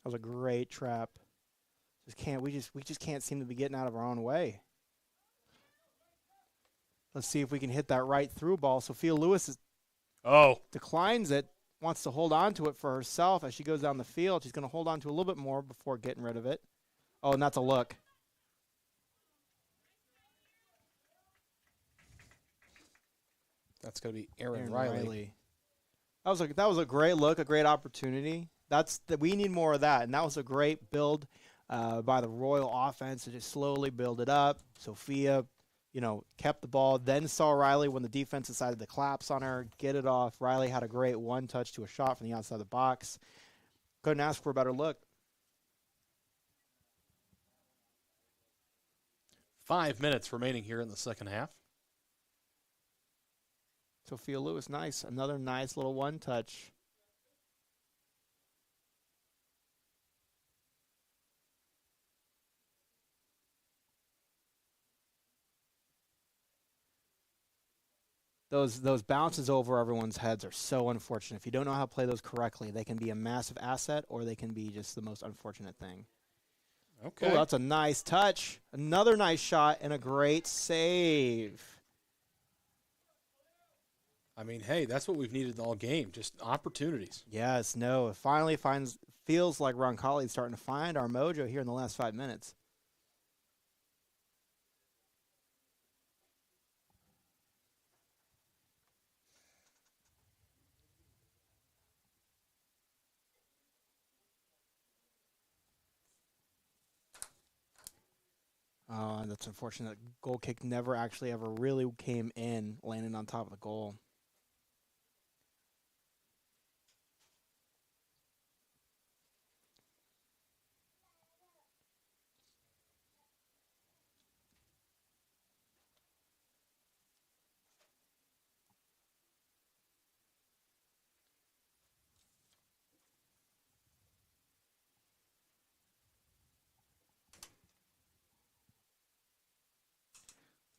That was a great trap. We just can't seem to be getting out of our own way. Let's see if we can hit that right through ball. Sophia Lewis declines it, wants to hold on to it for herself as she goes down the field. She's going to hold on to a little bit more before getting rid of it. Oh, and that's a look. That's going to be Aaron Riley. That was a great look, a great opportunity. We need more of that, and that was a great build by the Royal offense to just slowly build it up. Sophia, kept the ball, then saw Riley when the defense decided to collapse on her, get it off. Riley had a great one touch to a shot from the outside of the box. Couldn't ask for a better look. 5 minutes remaining here in the second half. Sophia Lewis, nice. Another nice little one touch. Those bounces over everyone's heads are so unfortunate. If you don't know how to play those correctly, they can be a massive asset or they can be just the most unfortunate thing. Okay. Oh, that's a nice touch. Another nice shot and a great save. I mean, hey, that's what we've needed all game, just opportunities. Yes, no. It finally feels like Roncalli is starting to find our mojo here in the last 5 minutes. That's unfortunate. Goal kick never actually ever really came in, landing on top of the goal.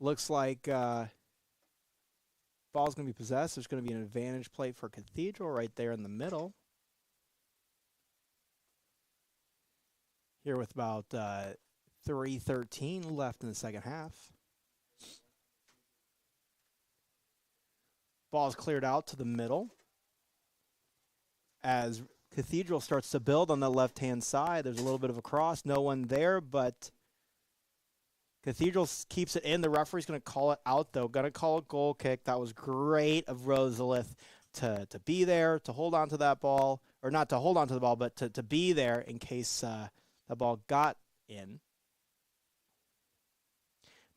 Looks like ball's going to be possessed. There's going to be an advantage play for Cathedral right there in the middle. Here with about 3:13 left in the second half. Ball's cleared out to the middle as Cathedral starts to build on the left-hand side. There's a little bit of a cross. No one there, but Cathedral keeps it in. The referee's going to call it out, though. Going to call a goal kick. That was great of Rosalith to be there, to hold on to that ball. Or not to hold on to the ball, but to be there in case the ball got in.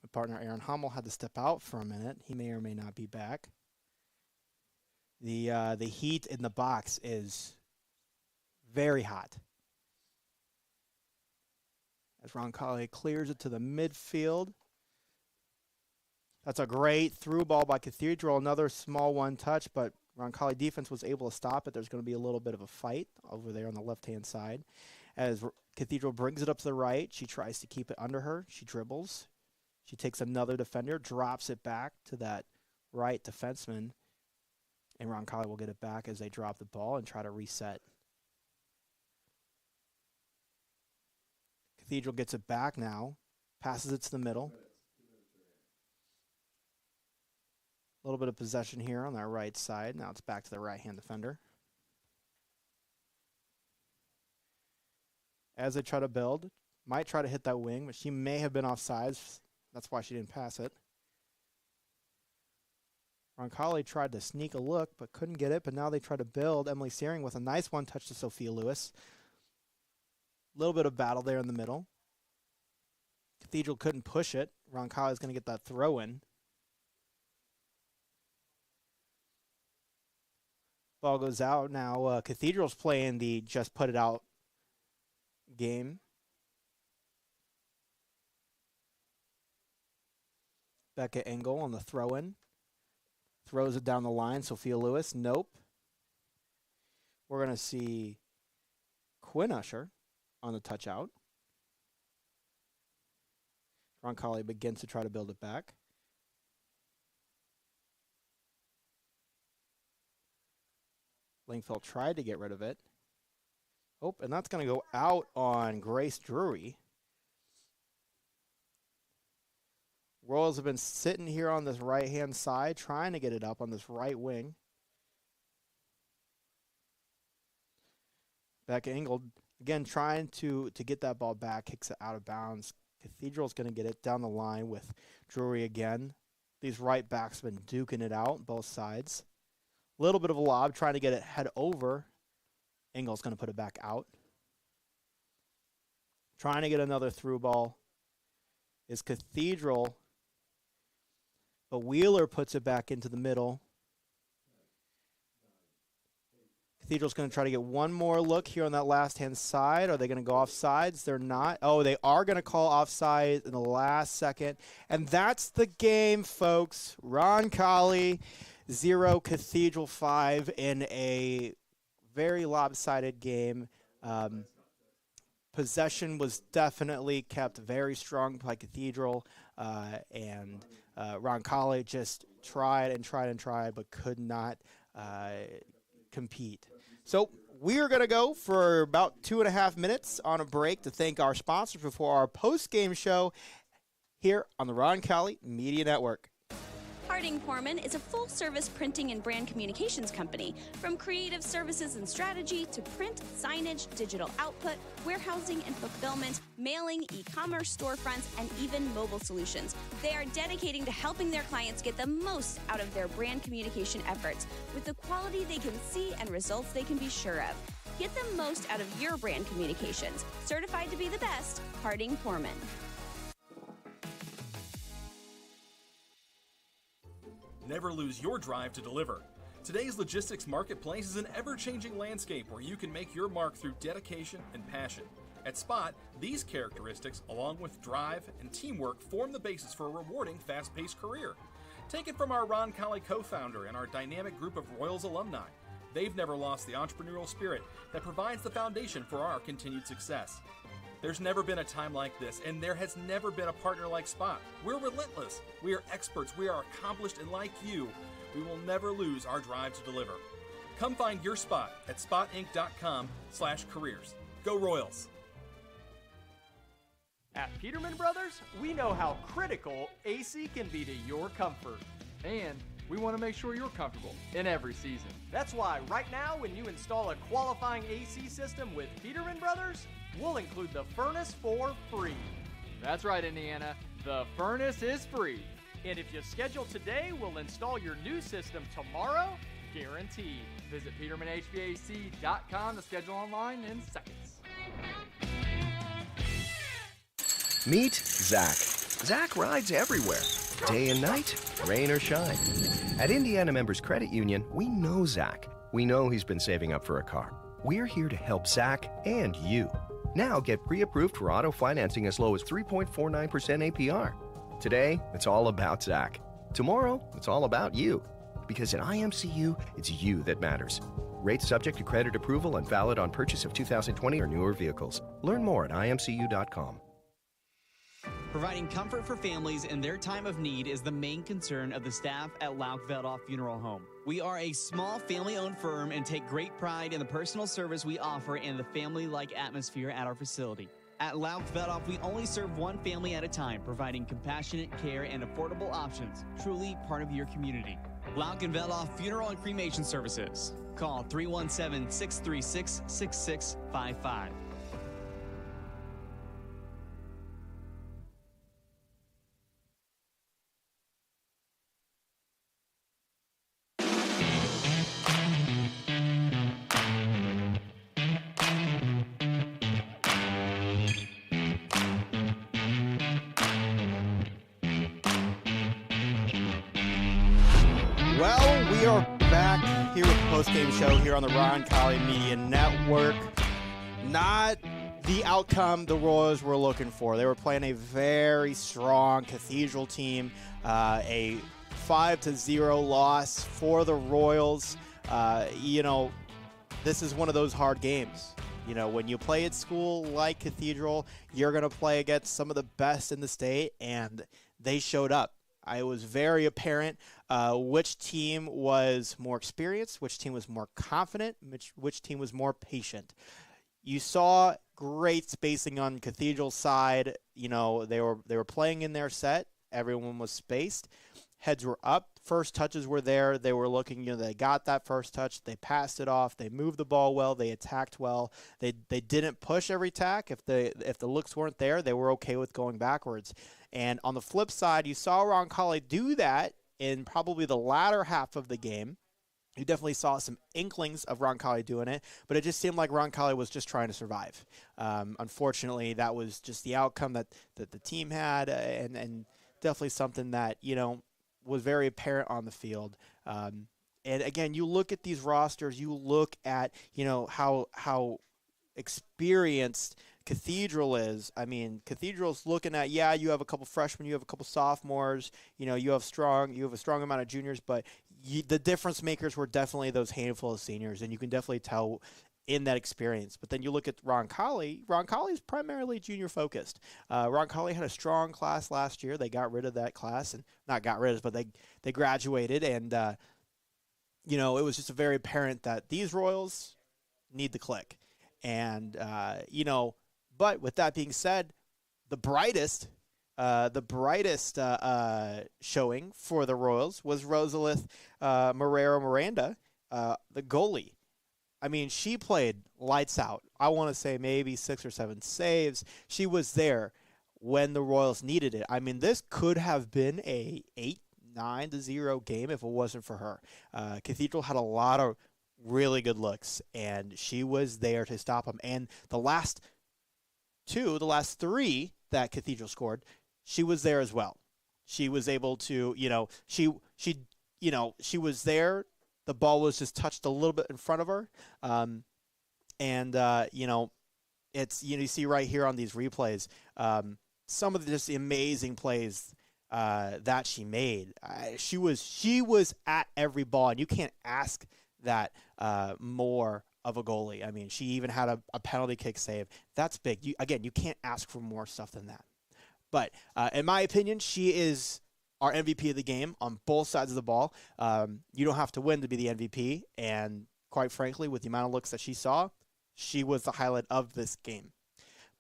My partner Aaron Hummel had to step out for a minute. He may or may not be back. The heat in the box is very hot. As Roncalli clears it to the midfield. That's a great through ball by Cathedral. Another small one touch, but Roncalli defense was able to stop it. There's going to be a little bit of a fight over there on the left-hand side. As Cathedral brings it up to the right, she tries to keep it under her. She dribbles. She takes another defender, drops it back to that right defenseman. And Roncalli will get it back as they drop the ball and try to reset. Cathedral gets it back now, passes it to the middle. A little bit of possession here on that right side. Now it's back to the right-hand defender. As they try to build, might try to hit that wing, but she may have been offsides. That's why she didn't pass it. Roncalli tried to sneak a look, but couldn't get it. But now they try to build. Emily Searing with a nice one touch to Sophia Lewis. A little bit of battle there in the middle. Cathedral couldn't push it. Roncalli is going to get that throw in. Ball goes out now. Cathedral's playing the just put it out game. Becca Engel on the throw in. Throws it down the line. Sophia Lewis, nope. We're going to see Quinn Usher on the touch out. Roncalli begins to try to build it back. Langfeld tried to get rid of it. Oh, and that's going to go out on Grace Drury. Royals have been sitting here on this right-hand side, trying to get it up on this right wing. Becca Engel, again, trying to get that ball back, kicks it out of bounds. Cathedral's going to get it down the line with Drury again. These right backs have been duking it out, both sides. A little bit of a lob, trying to get it head over. Engel's going to put it back out. Trying to get another through ball is Cathedral. But Wheeler puts it back into the middle. Cathedral's going to try to get one more look here on that last-hand side. Are they going to go off sides? They're not. Oh, they are going to call offside in the last second. And that's the game, folks. Roncalli 0, Cathedral 5 in a very lopsided game. Possession was definitely kept very strong by Cathedral, and Roncalli just tried, but could not compete. So we are going to go for about 2.5 minutes on a break to thank our sponsors before our post-game show here on the Roncalli Media Network. Harding Porman is a full-service printing and brand communications company. From creative services and strategy to print, signage, digital output, warehousing and fulfillment, mailing, e-commerce storefronts, and even mobile solutions. They are dedicating to helping their clients get the most out of their brand communication efforts with the quality they can see and results they can be sure of. Get the most out of your brand communications. Certified to be the best, Harding Porman. Never lose your drive to deliver. Today's logistics marketplace is an ever-changing landscape where you can make your mark through dedication and passion. At Spot, these characteristics, along with drive and teamwork, form the basis for a rewarding, fast-paced career. Take it from our Roncalli co-founder and our dynamic group of Royals alumni. They've never lost the entrepreneurial spirit that provides the foundation for our continued success. There's never been a time like this, and there has never been a partner like Spot. We're relentless, we are experts, we are accomplished, and like you, we will never lose our drive to deliver. Come find your spot at spotinc.com/careers. Go Royals! At Peterman Brothers, we know how critical AC can be to your comfort. And We want to make sure you're comfortable in every season. That's why right now when you install a qualifying AC system with Peterman Brothers, we'll include the furnace for free. That's right, Indiana. The furnace is free. And if you schedule today, we'll install your new system tomorrow, guaranteed. Visit PetermanHVAC.com to schedule online in seconds. Meet Zach. Zach rides everywhere, day and night, rain or shine. At Indiana Members Credit Union, we know Zach. We know he's been saving up for a car. We're here to help Zach and you. Now get pre-approved for auto financing as low as 3.49% APR. Today, it's all about Zach. Tomorrow, it's all about you. Because at IMCU, it's you that matters. Rates subject to credit approval and valid on purchase of 2020 or newer vehicles. Learn more at imcu.com. Providing comfort for families in their time of need is the main concern of the staff at Lauk Veldhoff Funeral Home. We are a small family-owned firm and take great pride in the personal service we offer and the family-like atmosphere at our facility. At Lauk Veldhoff, we only serve one family at a time, providing compassionate care and affordable options, truly part of your community. Lauk and Veldhoff Funeral and Cremation Services. Call 317-636-6655. Well, we are back here with the post-game show here on the Roncalli Media Network. Not the outcome the Royals were looking for. They were playing a very strong Cathedral team, a 5-0 loss for the Royals. This is one of those hard games. You know, when you play at school like Cathedral, you're going to play against some of the best in the state, and they showed up. It was very apparent which team was more experienced, which team was more confident, which team was more patient. You saw great spacing on Cathedral's side. You know, they were playing in their set. Everyone was spaced. Heads were up. First touches were there. They were looking, they got that first touch. They passed it off. They moved the ball well. They attacked well. They didn't push every tack. If the looks weren't there, they were okay with going backwards. And on the flip side, you saw Roncalli do that in probably the latter half of the game. You definitely saw some inklings of Roncalli doing it, but it just seemed like Roncalli was just trying to survive. Unfortunately, that was just the outcome that the team had, and definitely something that, was very apparent on the field. And again, you look at these rosters, you look at, how experienced Cathedral is. I mean, Cathedral's looking at, you have a couple freshmen, you have a couple sophomores, you have a strong amount of juniors, but the difference makers were definitely those handful of seniors, and you can definitely tell in that experience. But then you look at Roncalli. Roncalli's primarily junior focused. Roncalli had a strong class last year. They got rid of that class, and not got rid of, but they graduated, and it was just very apparent that these Royals need to click. And but with that being said, the brightest showing for the Royals was Rosalith Marrero Miranda, the goalie. I mean, she played lights out. I want to say maybe 6 or 7 saves. She was there when the Royals needed it. I mean, this could have been a 8-9-0 game if it wasn't for her. Cathedral had a lot of really good looks, and she was there to stop them. And the last 3 that Cathedral scored, she was there as well. She was able to, she was there. The ball was just touched a little bit in front of her. It's, you see right here on these replays, some of the amazing plays that she made. She was at every ball, and you can't ask that more of a goalie. I mean, she even had a penalty kick save. That's big. You can't ask for more stuff than that. But in my opinion, she is our MVP of the game on both sides of the ball. You don't have to win to be the MVP, and quite frankly, with the amount of looks that she saw, she was the highlight of this game.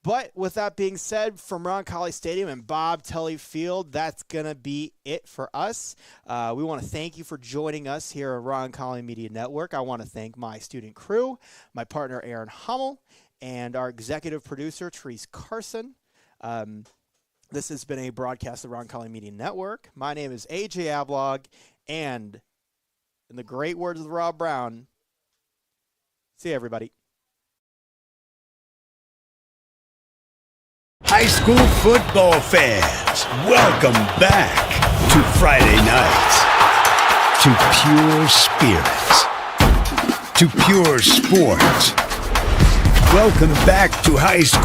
But with that being said, from Roncalli Stadium and Bob Tully Field, that's going to be it for us. We want to thank you for joining us here at Roncalli Media Network. I want to thank my student crew, my partner Aaron Hummel, and our executive producer, Therese Carson. This has been a broadcast of the Roncalli Media Network. My name is AJ Ablog, and in the great words of Rob Brown, see you, everybody. High school football fans, welcome back to Friday nights, to pure spirits, to pure sports. Welcome back to high school.